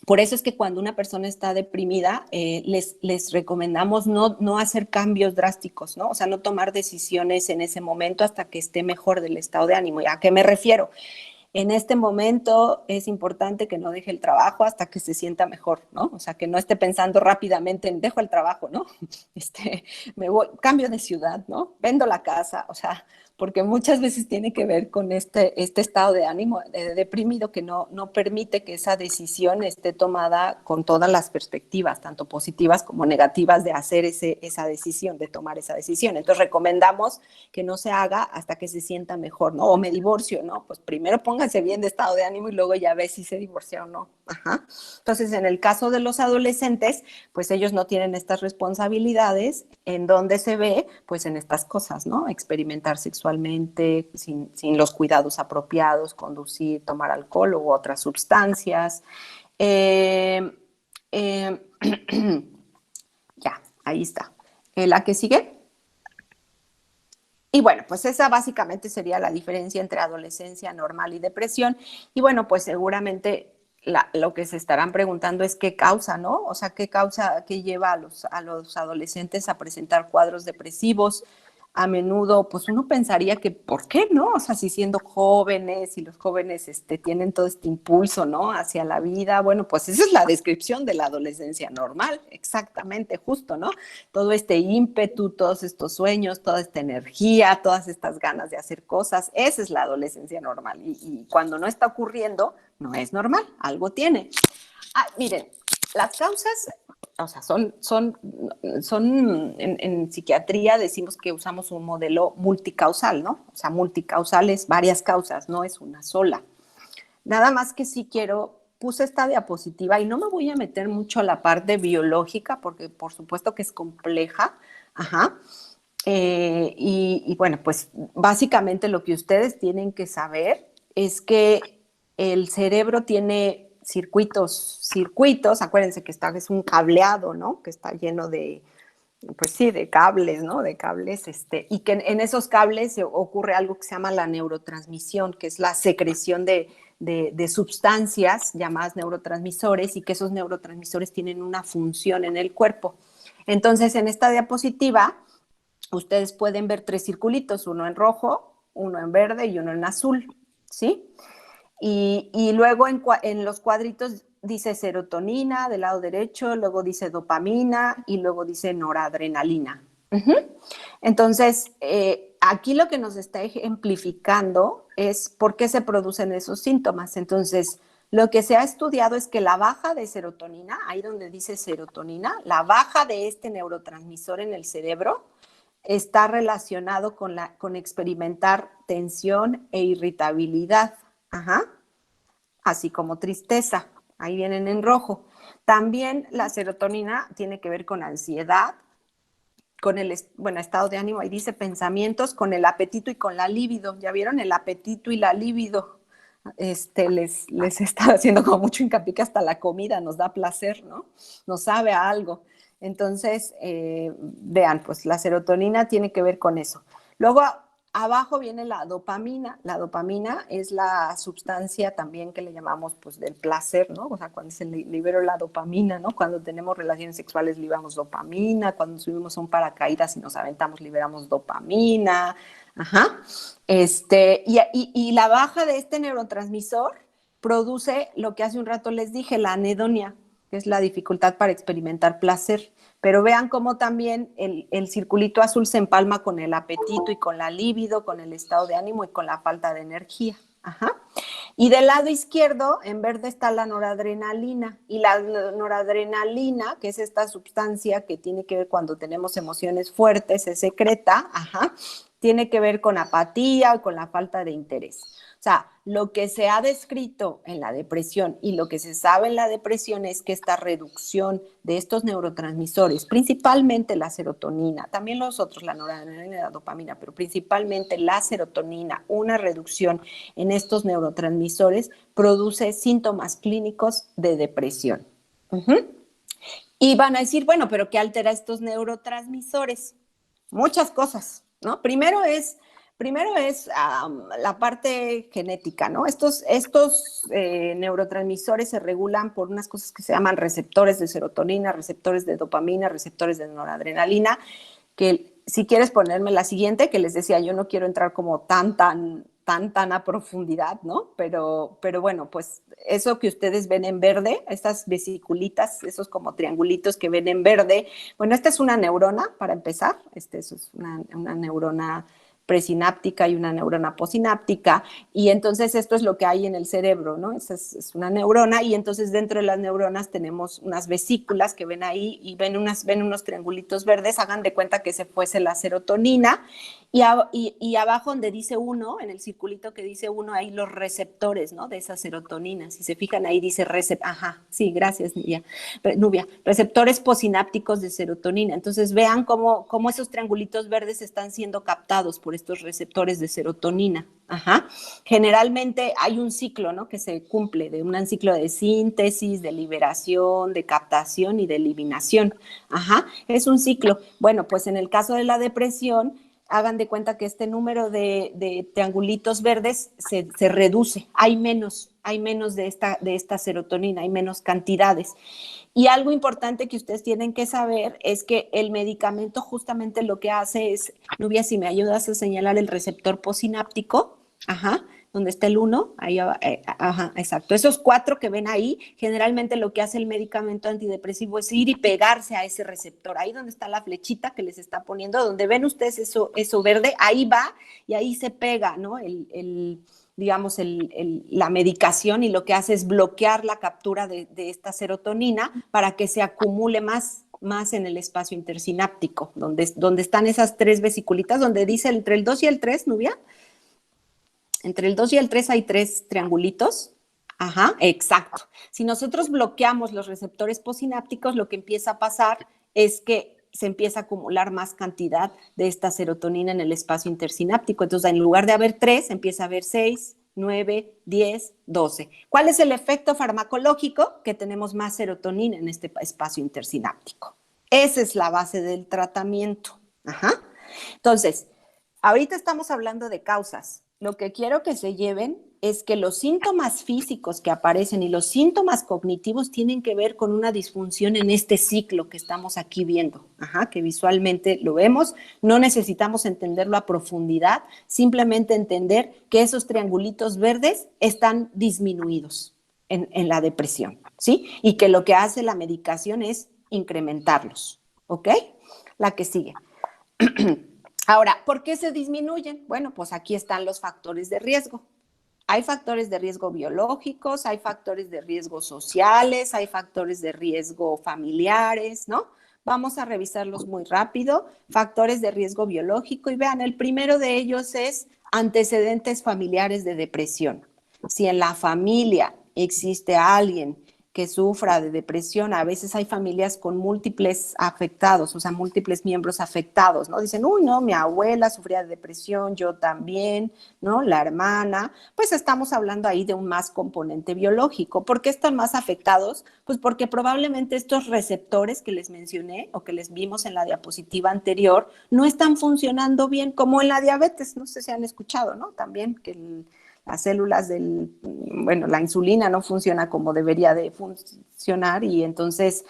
Por eso es que cuando una persona está deprimida, les recomendamos no hacer cambios drásticos, ¿no? O sea, no tomar decisiones en ese momento hasta que esté mejor del estado de ánimo. ¿Y a qué me refiero? En este momento es importante que no deje el trabajo hasta que se sienta mejor, ¿no? O sea, que no esté pensando rápidamente en dejo el trabajo, ¿no? Me voy, cambio de ciudad, ¿no? Vendo la casa, o sea, porque muchas veces tiene que ver con este estado de ánimo deprimido que no permite que esa decisión esté tomada con todas las perspectivas, tanto positivas como negativas, de hacer esa decisión, de tomar esa decisión. Entonces recomendamos que no se haga hasta que se sienta mejor, ¿no? O me divorcio, ¿no? Pues primero pónganse bien de estado de ánimo y luego ya ve si se divorcia o no. Ajá. Entonces, en el caso de los adolescentes, pues ellos no tienen estas responsabilidades, en donde se ve, pues en estas cosas, ¿no? Experimentar sexualmente sin los cuidados apropiados, conducir, tomar alcohol u otras sustancias. Ya, ahí está. ¿La que sigue? Y bueno, pues esa básicamente sería la diferencia entre adolescencia normal y depresión. Y bueno, pues seguramente lo que se estarán preguntando es qué causa, ¿no? O sea, qué causa, qué lleva a los adolescentes a presentar cuadros depresivos. A menudo, pues uno pensaría que, ¿por qué no? O sea, si siendo jóvenes y los jóvenes tienen todo este impulso, ¿no? Hacia la vida, bueno, pues esa es la descripción de la adolescencia normal, exactamente, justo, ¿no? Todo este ímpetu, todos estos sueños, toda esta energía, todas estas ganas de hacer cosas, esa es la adolescencia normal. Y cuando no está ocurriendo, no es normal, algo tiene. Miren, las causas, o sea, son en psiquiatría decimos que usamos un modelo multicausal, ¿no? O sea, multicausal es varias causas, no es una sola. Nada más que sí puse esta diapositiva y no me voy a meter mucho a la parte biológica porque por supuesto que es compleja, ajá. Y bueno, pues básicamente lo que ustedes tienen que saber es que el cerebro tiene circuitos, acuérdense que es un cableado, ¿no? Que está lleno de pues sí, de cables, ¿no? De cables, y que en esos cables ocurre algo que se llama la neurotransmisión, que es la secreción de sustancias llamadas neurotransmisores y que esos neurotransmisores tienen una función en el cuerpo. Entonces, en esta diapositiva, ustedes pueden ver 3 circulitos, uno en rojo, uno en verde y uno en azul, ¿sí? Y luego en los cuadritos dice serotonina del lado derecho, luego dice dopamina y luego dice noradrenalina. Entonces, aquí lo que nos está ejemplificando es por qué se producen esos síntomas. Entonces, lo que se ha estudiado es que la baja de serotonina, ahí donde dice serotonina, la baja de este neurotransmisor en el cerebro está relacionado con experimentar tensión e irritabilidad. Ajá. Así como tristeza, ahí vienen en rojo. También la serotonina tiene que ver con ansiedad, con el estado de ánimo, ahí dice pensamientos, con el apetito y con la libido. ¿Ya vieron? El apetito y la libido. Les está haciendo como mucho hincapié que hasta la comida nos da placer, ¿no? Nos sabe a algo. Entonces, vean, pues la serotonina tiene que ver con eso. Luego, abajo viene la dopamina. La dopamina es la sustancia también que le llamamos pues del placer, ¿no? O sea, cuando se liberó la dopamina, ¿no? Cuando tenemos relaciones sexuales liberamos dopamina, cuando subimos a un paracaídas y nos aventamos liberamos dopamina. Ajá. Y la baja de este neurotransmisor produce lo que hace un rato les dije, la anedonia, que es la dificultad para experimentar placer. Pero vean cómo también el circulito azul se empalma con el apetito y con la libido, con el estado de ánimo y con la falta de energía. Ajá. Y del lado izquierdo, en verde está la noradrenalina. Y la noradrenalina, que es esta sustancia que tiene que ver cuando tenemos emociones fuertes, se secreta, ajá, tiene que ver con apatía o con la falta de interés. O sea, lo que se ha descrito en la depresión y lo que se sabe en la depresión es que esta reducción de estos neurotransmisores, principalmente la serotonina, también los otros, la noradrenalina y la dopamina, pero principalmente la serotonina, una reducción en estos neurotransmisores produce síntomas clínicos de depresión. Y van a decir, bueno, pero ¿qué altera estos neurotransmisores? Muchas cosas, ¿no? Primero es la parte genética, ¿no? Estos neurotransmisores se regulan por unas cosas que se llaman receptores de serotonina, receptores de dopamina, receptores de noradrenalina, que si quieres ponerme la siguiente, que les decía, yo no quiero entrar como tan a profundidad, ¿no? Pero bueno, pues eso que ustedes ven en verde, estas vesiculitas, esos como triangulitos que ven en verde, bueno, esta es una neurona, para empezar, eso es una neurona presináptica y una neurona posináptica, y entonces esto es lo que hay en el cerebro, ¿no? Esa es una neurona, y entonces dentro de las neuronas tenemos unas vesículas que ven ahí, y ven unos triangulitos verdes, hagan de cuenta que se fuese la serotonina, y abajo donde dice 1, en el circulito que dice 1, hay los receptores, ¿no? De esa serotonina. Si se fijan ahí dice ajá, sí, gracias, Nubia, receptores posinápticos de serotonina. Entonces vean cómo esos triangulitos verdes están siendo captados por estos receptores de serotonina. Ajá. Generalmente hay un ciclo, ¿no? Que se cumple, de un ciclo de síntesis, de liberación, de captación y de eliminación. Ajá, es un ciclo. Bueno, pues en el caso de la depresión, hagan de cuenta que este número de triangulitos verdes se reduce, hay menos de esta serotonina, hay menos cantidades. Y algo importante que ustedes tienen que saber es que el medicamento justamente lo que hace es, Nubia, si me ayudas a señalar el receptor posináptico, ajá, donde está el 1, ahí, ajá, exacto. Esos 4 que ven ahí, generalmente lo que hace el medicamento antidepresivo es ir y pegarse a ese receptor, ahí donde está la flechita que les está poniendo, donde ven ustedes eso verde, ahí va y ahí se pega, ¿no? Digamos, la medicación, y lo que hace es bloquear la captura de esta serotonina para que se acumule más en el espacio intersináptico, donde están esas 3 vesiculitas, donde dice entre el 2 y el 3, Nubia. Entre el 2 y el 3 hay 3 triangulitos. Ajá, exacto. Si nosotros bloqueamos los receptores posinápticos, lo que empieza a pasar es que se empieza a acumular más cantidad de esta serotonina en el espacio intersináptico. Entonces, en lugar de haber 3, empieza a haber 6, 9, 10, 12. ¿Cuál es el efecto farmacológico? Que tenemos más serotonina en este espacio intersináptico. Esa es la base del tratamiento. Ajá. Entonces, ahorita estamos hablando de causas. Lo que quiero que se lleven es que los síntomas físicos que aparecen y los síntomas cognitivos tienen que ver con una disfunción en este ciclo que estamos aquí viendo, que visualmente lo vemos. No necesitamos entenderlo a profundidad, simplemente entender que esos triangulitos verdes están disminuidos en la depresión, ¿sí? Y que lo que hace la medicación es incrementarlos, ¿ok? La que sigue. Ahora, ¿por qué se disminuyen? Bueno, pues aquí están los factores de riesgo. Hay factores de riesgo biológicos, hay factores de riesgo sociales, hay factores de riesgo familiares, ¿no? Vamos a revisarlos muy rápido. Factores de riesgo biológico y vean, el primero de ellos es antecedentes familiares de depresión. Si en la familia existe alguien que sufra de depresión, a veces hay familias con múltiples afectados, o sea, múltiples miembros afectados, ¿no? Dicen, uy, no, mi abuela sufría de depresión, yo también, ¿no? La hermana, pues estamos hablando ahí de un más componente biológico. ¿Por qué están más afectados? Pues porque probablemente estos receptores que les mencioné o que les vimos en la diapositiva anterior no están funcionando bien, como en la diabetes, no sé si han escuchado, ¿no? También que las células la insulina no funciona como debería de funcionar y entonces,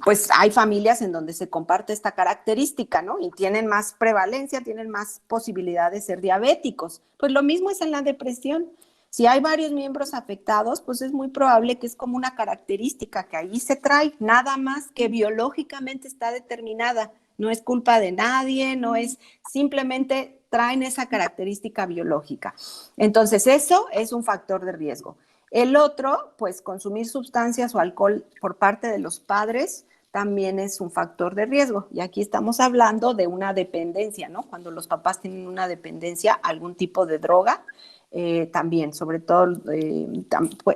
pues hay familias en donde se comparte esta característica, ¿no? Y tienen más prevalencia, tienen más posibilidad de ser diabéticos. Pues lo mismo es en la depresión. Si hay varios miembros afectados, pues es muy probable que es como una característica que ahí se trae, nada más que biológicamente está determinada. No es culpa de nadie, no es, simplemente traen esa característica biológica. Entonces, eso es un factor de riesgo. El otro, pues consumir sustancias o alcohol por parte de los padres también es un factor de riesgo. Y aquí estamos hablando de una dependencia, ¿no? Cuando los papás tienen una dependencia a algún tipo de droga, también, sobre todo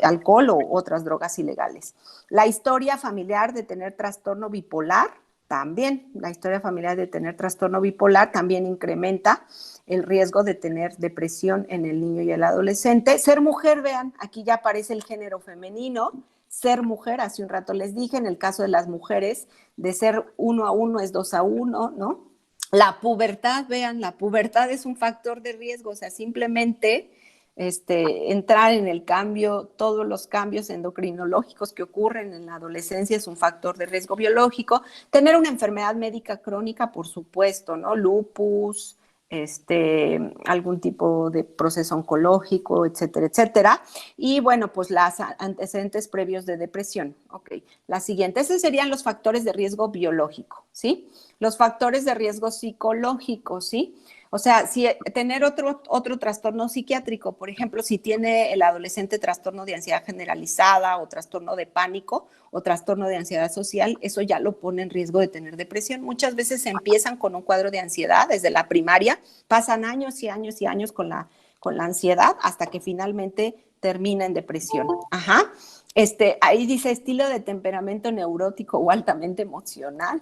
alcohol o otras drogas ilegales. La historia familiar de tener trastorno bipolar, también la historia familiar de tener trastorno bipolar también incrementa el riesgo de tener depresión en el niño y el adolescente. Ser mujer, vean, aquí ya aparece el género femenino. Ser mujer, hace un rato les dije, en el caso de las mujeres, de ser 1-1 es 2-1, ¿no? La pubertad, vean, la pubertad es un factor de riesgo, o sea, simplemente entrar en el cambio, todos los cambios endocrinológicos que ocurren en la adolescencia es un factor de riesgo biológico. Tener una enfermedad médica crónica, por supuesto, ¿no? Lupus, algún tipo de proceso oncológico, etcétera, etcétera. Y bueno, pues las antecedentes previos de depresión. Ok, la siguiente, esos serían los factores de riesgo biológico, ¿sí? Los factores de riesgo psicológico, ¿sí? O sea, si tener otro trastorno psiquiátrico, por ejemplo, si tiene el adolescente trastorno de ansiedad generalizada o trastorno de pánico o trastorno de ansiedad social, eso ya lo pone en riesgo de tener depresión. Muchas veces empiezan con un cuadro de ansiedad desde la primaria, pasan años y años y años con la ansiedad hasta que finalmente termina en depresión. Ajá. Ahí dice estilo de temperamento neurótico o altamente emocional.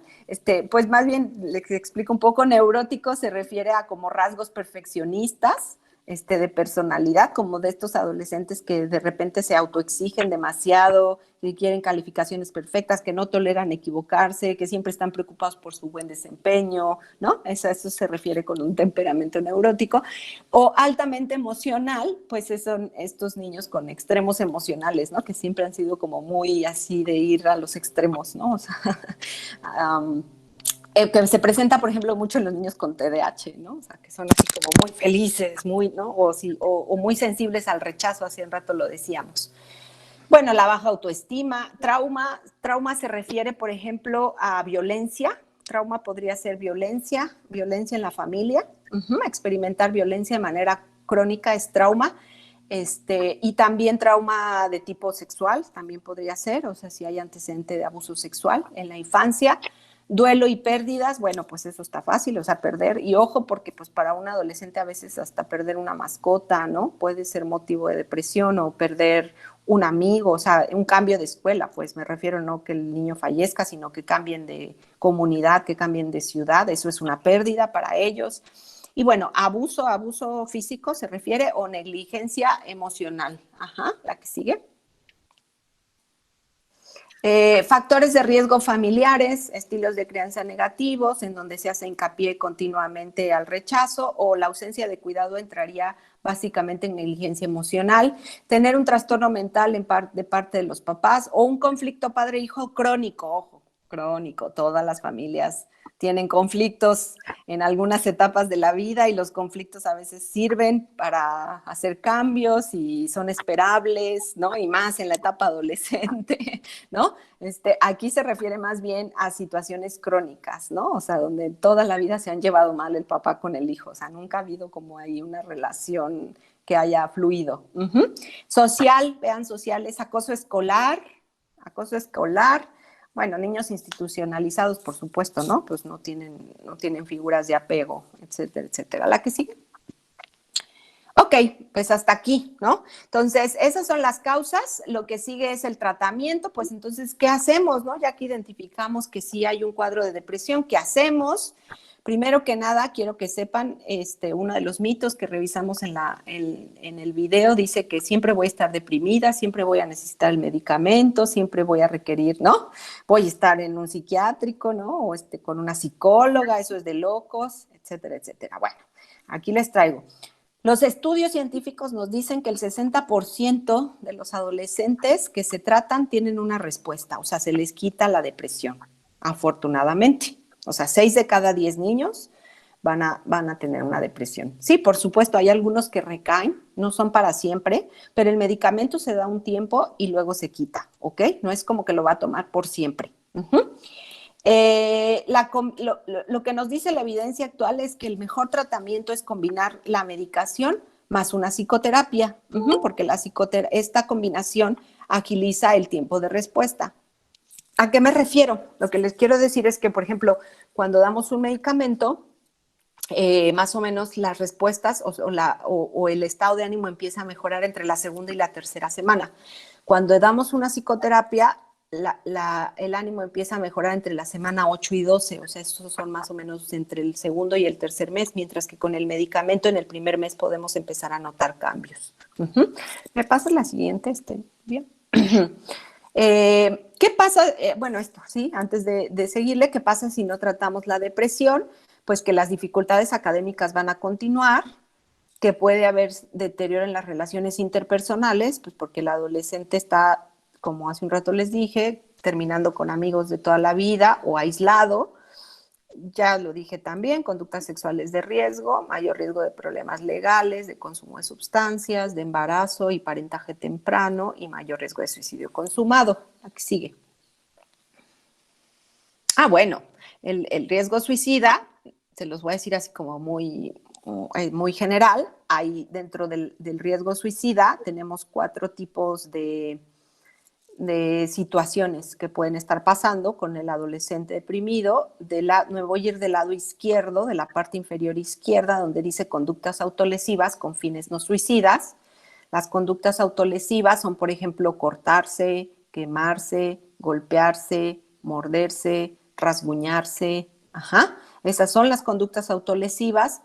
Pues más bien les explico un poco, neurótico se refiere a como rasgos perfeccionistas, de personalidad, como de estos adolescentes que de repente se autoexigen demasiado, que quieren calificaciones perfectas, que no toleran equivocarse, que siempre están preocupados por su buen desempeño, ¿no? Eso se refiere con un temperamento neurótico. O altamente emocional, pues son estos niños con extremos emocionales, ¿no? Que siempre han sido como muy así de ir a los extremos, ¿no? O sea, que se presenta, por ejemplo, mucho en los niños con TDAH, ¿no? O sea, que son así como muy felices, muy, ¿no? O muy sensibles al rechazo, hace un rato lo decíamos. Bueno, la baja autoestima, trauma se refiere, por ejemplo, a violencia. Trauma podría ser violencia en la familia. Experimentar violencia de manera crónica es trauma. Y también trauma de tipo sexual, también podría ser, o sea, si hay antecedente de abuso sexual en la infancia. Duelo y pérdidas, bueno, pues eso está fácil, o sea, perder, y ojo, porque pues para un adolescente a veces hasta perder una mascota, ¿no? Puede ser motivo de depresión o perder un amigo, o sea, un cambio de escuela, pues me refiero no que el niño fallezca, sino que cambien de comunidad, que cambien de ciudad, eso es una pérdida para ellos. Y bueno, abuso físico se refiere o negligencia emocional. Ajá, la que sigue. Factores de riesgo familiares, estilos de crianza negativos, en donde se hace hincapié continuamente al rechazo, o la ausencia de cuidado entraría básicamente en negligencia emocional, tener un trastorno mental de parte de los papás, o un conflicto padre-hijo crónico, ojo, crónico. Todas las familias tienen conflictos en algunas etapas de la vida, y los conflictos a veces sirven para hacer cambios y son esperables, ¿no? Y más en la etapa adolescente, ¿no? Aquí se refiere más bien a situaciones crónicas, ¿no? O sea, donde toda la vida se han llevado mal el papá con el hijo. O sea, nunca ha habido como ahí una relación que haya fluido. Social, vean, social es acoso escolar. Bueno, niños institucionalizados, por supuesto, ¿no? Pues no tienen figuras de apego, etcétera, etcétera. La que sigue. Ok, pues hasta aquí, ¿no? Entonces, esas son las causas. Lo que sigue es el tratamiento. Pues entonces, ¿qué hacemos, no? Ya que identificamos que sí hay un cuadro de depresión, ¿qué hacemos? Primero que nada, quiero que sepan, uno de los mitos que revisamos en el video dice que siempre voy a estar deprimida, siempre voy a necesitar el medicamento, siempre voy a requerir, ¿no? Voy a estar en un psiquiátrico, ¿no? O con una psicóloga, eso es de locos, etcétera, etcétera. Bueno, aquí les traigo. Los estudios científicos nos dicen que el 60% de los adolescentes que se tratan tienen una respuesta, o sea, se les quita la depresión, afortunadamente. O sea, 6 de cada 10 niños van a tener una depresión. Sí, por supuesto, hay algunos que recaen, no son para siempre, pero el medicamento se da un tiempo y luego se quita, ¿ok? No es como que lo va a tomar por siempre. Lo que nos dice la evidencia actual es que el mejor tratamiento es combinar la medicación más una psicoterapia, porque esta combinación agiliza el tiempo de respuesta. ¿A qué me refiero? Lo que les quiero decir es que, por ejemplo, cuando damos un medicamento, más o menos las respuestas o el estado de ánimo empieza a mejorar entre la segunda y la tercera semana. Cuando damos una psicoterapia, el ánimo empieza a mejorar entre la semana 8 y 12, o sea, estos son más o menos entre el segundo y el tercer mes, mientras que con el medicamento en el primer mes podemos empezar a notar cambios. ¿Me pasas la siguiente? Bien. ¿Qué pasa? Bueno, esto, sí, antes de seguirle, ¿qué pasa si no tratamos la depresión? Pues que las dificultades académicas van a continuar, que puede haber deterioro en las relaciones interpersonales, pues porque el adolescente está, como hace un rato les dije, terminando con amigos de toda la vida o aislado. Ya lo dije también, conductas sexuales de riesgo, mayor riesgo de problemas legales, de consumo de sustancias, de embarazo y parentaje temprano y mayor riesgo de suicidio consumado. Aquí sigue. Bueno, el riesgo suicida, se los voy a decir así como muy general. Ahí dentro del riesgo suicida tenemos 4 tipos de situaciones que pueden estar pasando con el adolescente deprimido. Me voy a ir del lado izquierdo, de la parte inferior izquierda, donde dice conductas autolesivas con fines no suicidas. Las conductas autolesivas son, por ejemplo, cortarse, quemarse, golpearse, morderse, rasguñarse. Esas son las conductas autolesivas.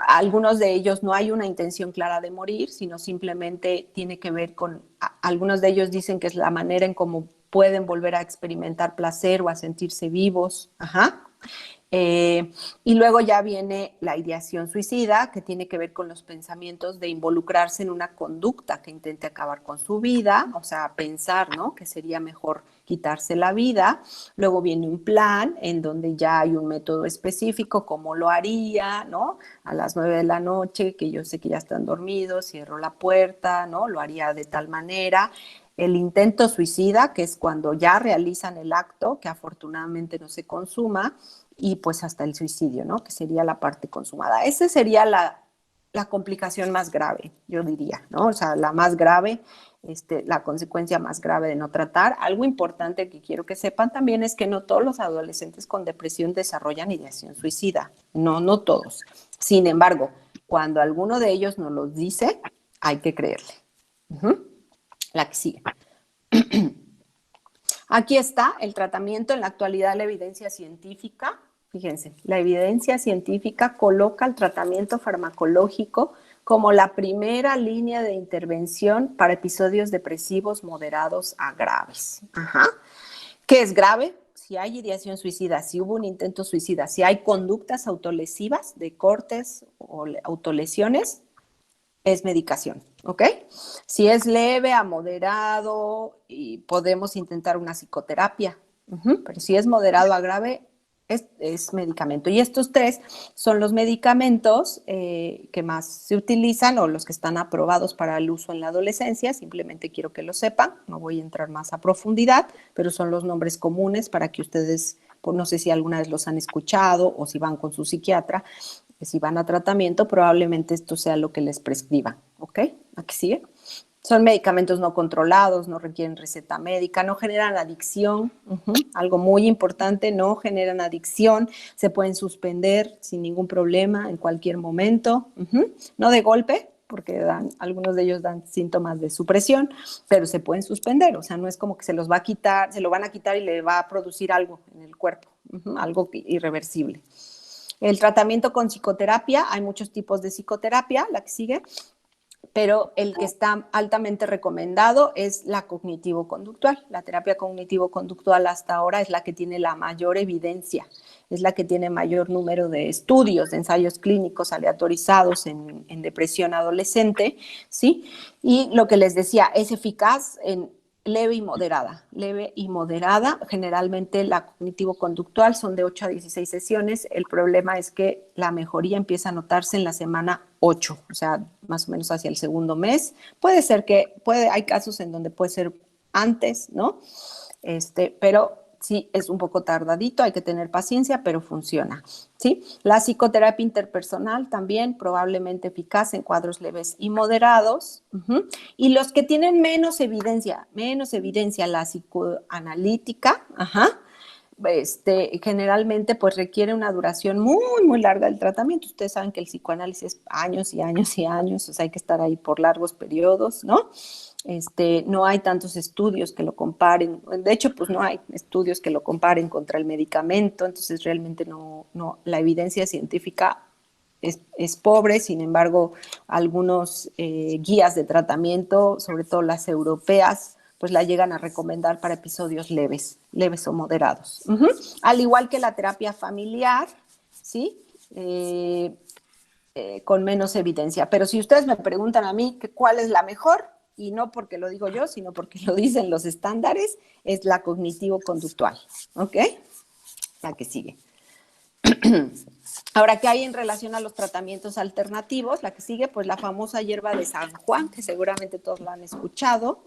Algunos de ellos no hay una intención clara de morir, sino simplemente tiene que ver con, algunos de ellos dicen que es la manera en cómo pueden volver a experimentar placer o a sentirse vivos. Y luego ya viene la ideación suicida, que tiene que ver con los pensamientos de involucrarse en una conducta que intente acabar con su vida, o sea, pensar, ¿no?, que sería mejor quitarse la vida. Luego viene un plan en donde ya hay un método específico, cómo lo haría, ¿no? A las 9 de la noche, que yo sé que ya están dormidos, cierro la puerta, ¿no? Lo haría de tal manera. El intento suicida, que es cuando ya realizan el acto, que afortunadamente no se consuma, y pues hasta el suicidio, ¿no?, que sería la parte consumada. Esa sería la complicación más grave, yo diría, ¿no? O sea, la más grave, la consecuencia más grave de no tratar. Algo importante que quiero que sepan también es que no todos los adolescentes con depresión desarrollan ideación suicida. No todos. Sin embargo, cuando alguno de ellos nos los dice, hay que creerle. La que sigue. Aquí está el tratamiento. En la actualidad, la evidencia científica, fíjense, la evidencia científica coloca el tratamiento farmacológico como la primera línea de intervención para episodios depresivos moderados a graves. Ajá. ¿Qué es grave? Si hay ideación suicida, si hubo un intento suicida, si hay conductas autolesivas de cortes o autolesiones, es medicación, ¿ok? Si es leve a moderado, y podemos intentar una psicoterapia, pero si es moderado a grave, es medicamento. Y estos 3 son los medicamentos que más se utilizan o los que están aprobados para el uso en la adolescencia. Simplemente quiero que lo sepan, no voy a entrar más a profundidad, pero son los nombres comunes para que ustedes, pues no sé si alguna vez los han escuchado o si van con su psiquiatra, si van a tratamiento, probablemente esto sea lo que les prescriban, ¿ok? Aquí sigue. Son medicamentos no controlados, no requieren receta médica, no generan adicción, algo muy importante, no generan adicción, se pueden suspender sin ningún problema en cualquier momento, no de golpe, porque algunos de ellos dan síntomas de supresión, pero se pueden suspender, o sea, no es como que se los va a quitar, se lo van a quitar y le va a producir algo en el cuerpo, algo irreversible. El tratamiento con psicoterapia, hay muchos tipos de psicoterapia, la que sigue, pero el que está altamente recomendado es la cognitivo-conductual. La terapia cognitivo-conductual hasta ahora es la que tiene la mayor evidencia, es la que tiene mayor número de estudios, de ensayos clínicos aleatorizados en depresión adolescente, ¿sí? Y lo que les decía, es eficaz en leve y moderada. Generalmente la cognitivo-conductual son de 8 a 16 sesiones. El problema es que la mejoría empieza a notarse en la semana 8, o sea, más o menos hacia el segundo mes. Puede ser hay casos en donde puede ser antes, ¿no? Pero sí es un poco tardadito, hay que tener paciencia, pero funciona, ¿sí? La psicoterapia interpersonal también probablemente eficaz en cuadros leves y moderados. Y los que tienen menos evidencia, la psicoanalítica, generalmente pues requiere una duración muy, muy larga del tratamiento. Ustedes saben que el psicoanálisis es años y años y años, o sea, hay que estar ahí por largos periodos, ¿no? No hay tantos estudios que lo comparen, de hecho, pues no hay estudios que lo comparen contra el medicamento, entonces realmente no la evidencia científica es pobre. Sin embargo, algunos guías de tratamiento, sobre todo las europeas, pues la llegan a recomendar para episodios leves o moderados. Al igual que la terapia familiar, ¿sí? Con menos evidencia. Pero si ustedes me preguntan a mí cuál es la mejor, y no porque lo digo yo, sino porque lo dicen los estándares, es la cognitivo-conductual, ¿ok? La que sigue. Ahora, ¿qué hay en relación a los tratamientos alternativos? La que sigue, pues la famosa hierba de San Juan, que seguramente todos la han escuchado.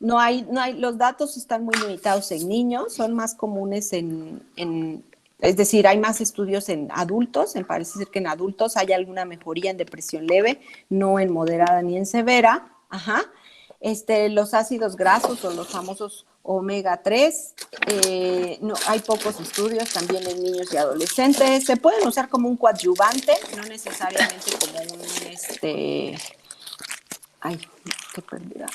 Los datos están muy limitados en niños, son más comunes es decir, hay más estudios en adultos, parece ser que en adultos hay alguna mejoría en depresión leve, no en moderada ni en severa. Los ácidos grasos o los famosos omega 3, no, hay pocos estudios también en niños y adolescentes. Se pueden usar como un coadyuvante, no necesariamente como un ay, qué pérdida.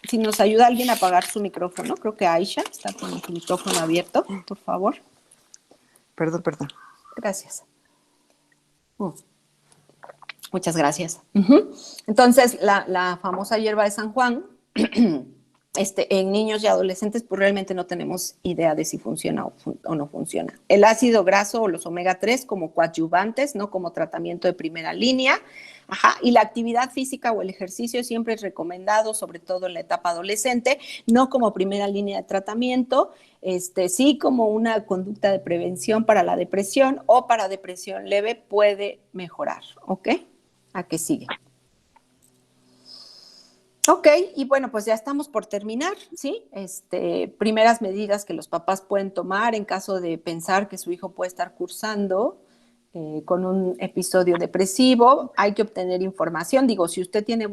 Si nos ayuda alguien a apagar su micrófono, creo que Aisha está con su micrófono abierto, por favor. Perdón. Gracias. Muchas gracias. Entonces, la famosa hierba de San Juan, en niños y adolescentes, pues realmente no tenemos idea de si funciona o no funciona. El ácido graso o los omega 3 como coadyuvantes, no como tratamiento de primera línea. Y la actividad física o el ejercicio siempre es recomendado, sobre todo en la etapa adolescente, no como primera línea de tratamiento, sí como una conducta de prevención para la depresión o para depresión leve puede mejorar, ¿ok? ¿A qué sigue? Ok, y bueno, pues ya estamos por terminar, ¿sí? Primeras medidas que los papás pueden tomar en caso de pensar que su hijo puede estar cursando con un episodio depresivo. Hay que obtener información. Digo, si usted tiene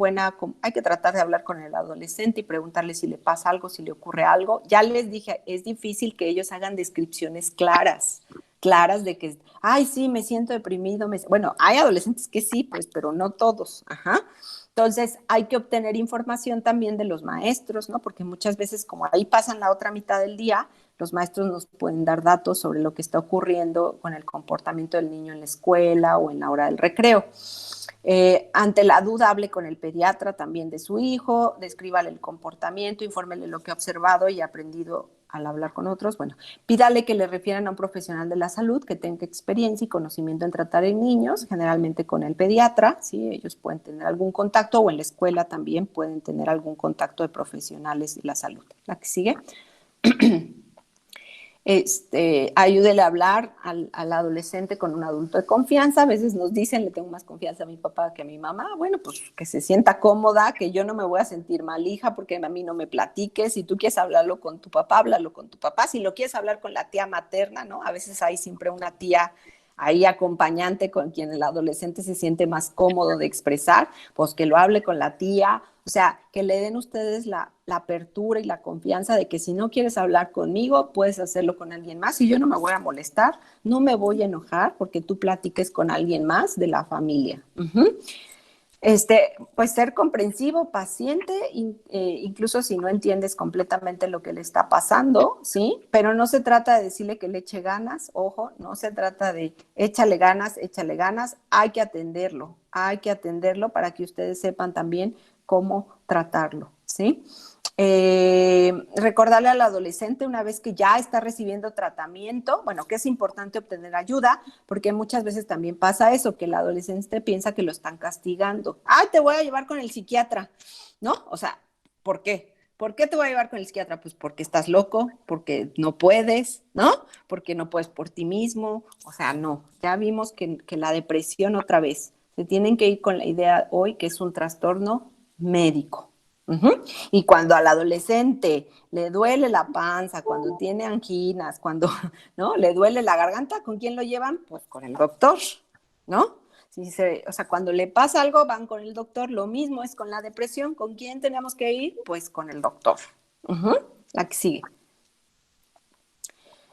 hay que tratar de hablar con el adolescente y preguntarle si le pasa algo, si le ocurre algo. Ya les dije, es difícil que ellos hagan descripciones claras de que, ay, sí, me siento deprimido. Bueno, hay adolescentes que sí, pues, pero no todos. Entonces, hay que obtener información también de los maestros, ¿no? Porque muchas veces, como ahí pasan la otra mitad del día, Los maestros nos pueden dar datos sobre lo que está ocurriendo con el comportamiento del niño en la escuela o en la hora del recreo. Ante la duda, hable con el pediatra también de su hijo, descríbale el comportamiento, infórmele lo que ha observado y aprendido al hablar con otros. Bueno, pídale que le refieran a un profesional de la salud que tenga experiencia y conocimiento en tratar en niños, generalmente con el pediatra, ¿sí? Ellos pueden tener algún contacto, o en la escuela también pueden tener algún contacto de profesionales de la salud. ¿La que sigue? Ayúdele a hablar al adolescente con un adulto de confianza. A veces nos dicen, le tengo más confianza a mi papá que a mi mamá. Bueno, pues que se sienta cómoda, que yo no me voy a sentir mal hija porque a mí no me platiques. Si tú quieres hablarlo con tu papá, háblalo con tu papá. Si lo quieres hablar con la tía materna, ¿no? A veces hay siempre una tía ahí acompañante con quien el adolescente se siente más cómodo de expresar, pues que lo hable con la tía. O sea, que le den ustedes la apertura y la confianza de que si no quieres hablar conmigo, puedes hacerlo con alguien más y yo no me voy a molestar, no me voy a enojar porque tú platiques con alguien más de la familia. Pues ser comprensivo, paciente, incluso si no entiendes completamente lo que le está pasando, ¿sí? Pero no se trata de decirle que le eche ganas, ojo, no se trata de échale ganas, hay que atenderlo para que ustedes sepan también cómo tratarlo, ¿sí? Recordarle al adolescente una vez que ya está recibiendo tratamiento, bueno, que es importante obtener ayuda, porque muchas veces también pasa eso, que el adolescente piensa que lo están castigando. ¡Ay, te voy a llevar con el psiquiatra! ¿No? O sea, ¿por qué? ¿Por qué te voy a llevar con el psiquiatra? Pues porque estás loco, porque no puedes, ¿no? Porque no puedes por ti mismo. O sea, no. Ya vimos que la depresión otra vez. Se tienen que ir con la idea hoy que es un trastorno médico. Y cuando al adolescente le duele la panza, cuando tiene anginas, cuando ¿no? le duele la garganta, ¿con quién lo llevan? Pues con el doctor, ¿no? O sea, cuando le pasa algo, van con el doctor. Lo mismo es con la depresión. ¿Con quién tenemos que ir? Pues con el doctor. La que sigue.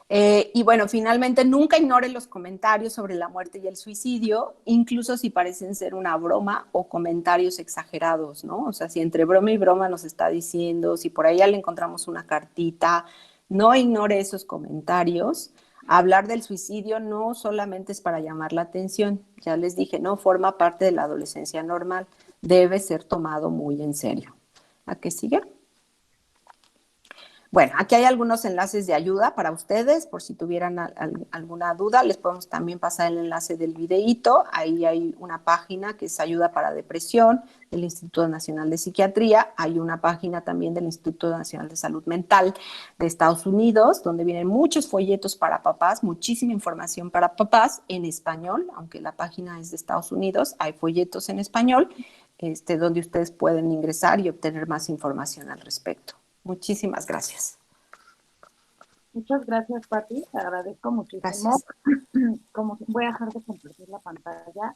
Y bueno, finalmente, nunca ignore los comentarios sobre la muerte y el suicidio, incluso si parecen ser una broma o comentarios exagerados, ¿no? O sea, si entre broma y broma nos está diciendo, si por ahí ya le encontramos una cartita, no ignore esos comentarios. Hablar del suicidio no solamente es para llamar la atención, ya les dije, no forma parte de la adolescencia normal, debe ser tomado muy en serio. ¿A qué sigue? Bueno, aquí hay algunos enlaces de ayuda para ustedes, por si tuvieran alguna duda, les podemos también pasar el enlace del videíto. Ahí hay una página que es Ayuda para Depresión del Instituto Nacional de Psiquiatría, hay una página también del Instituto Nacional de Salud Mental de Estados Unidos, donde vienen muchos folletos para papás, muchísima información para papás en español, aunque la página es de Estados Unidos, hay folletos en español, donde ustedes pueden ingresar y obtener más información al respecto. Muchísimas gracias. Muchas gracias, Pati. Te agradezco muchísimo. Gracias. Voy a dejar de compartir la pantalla.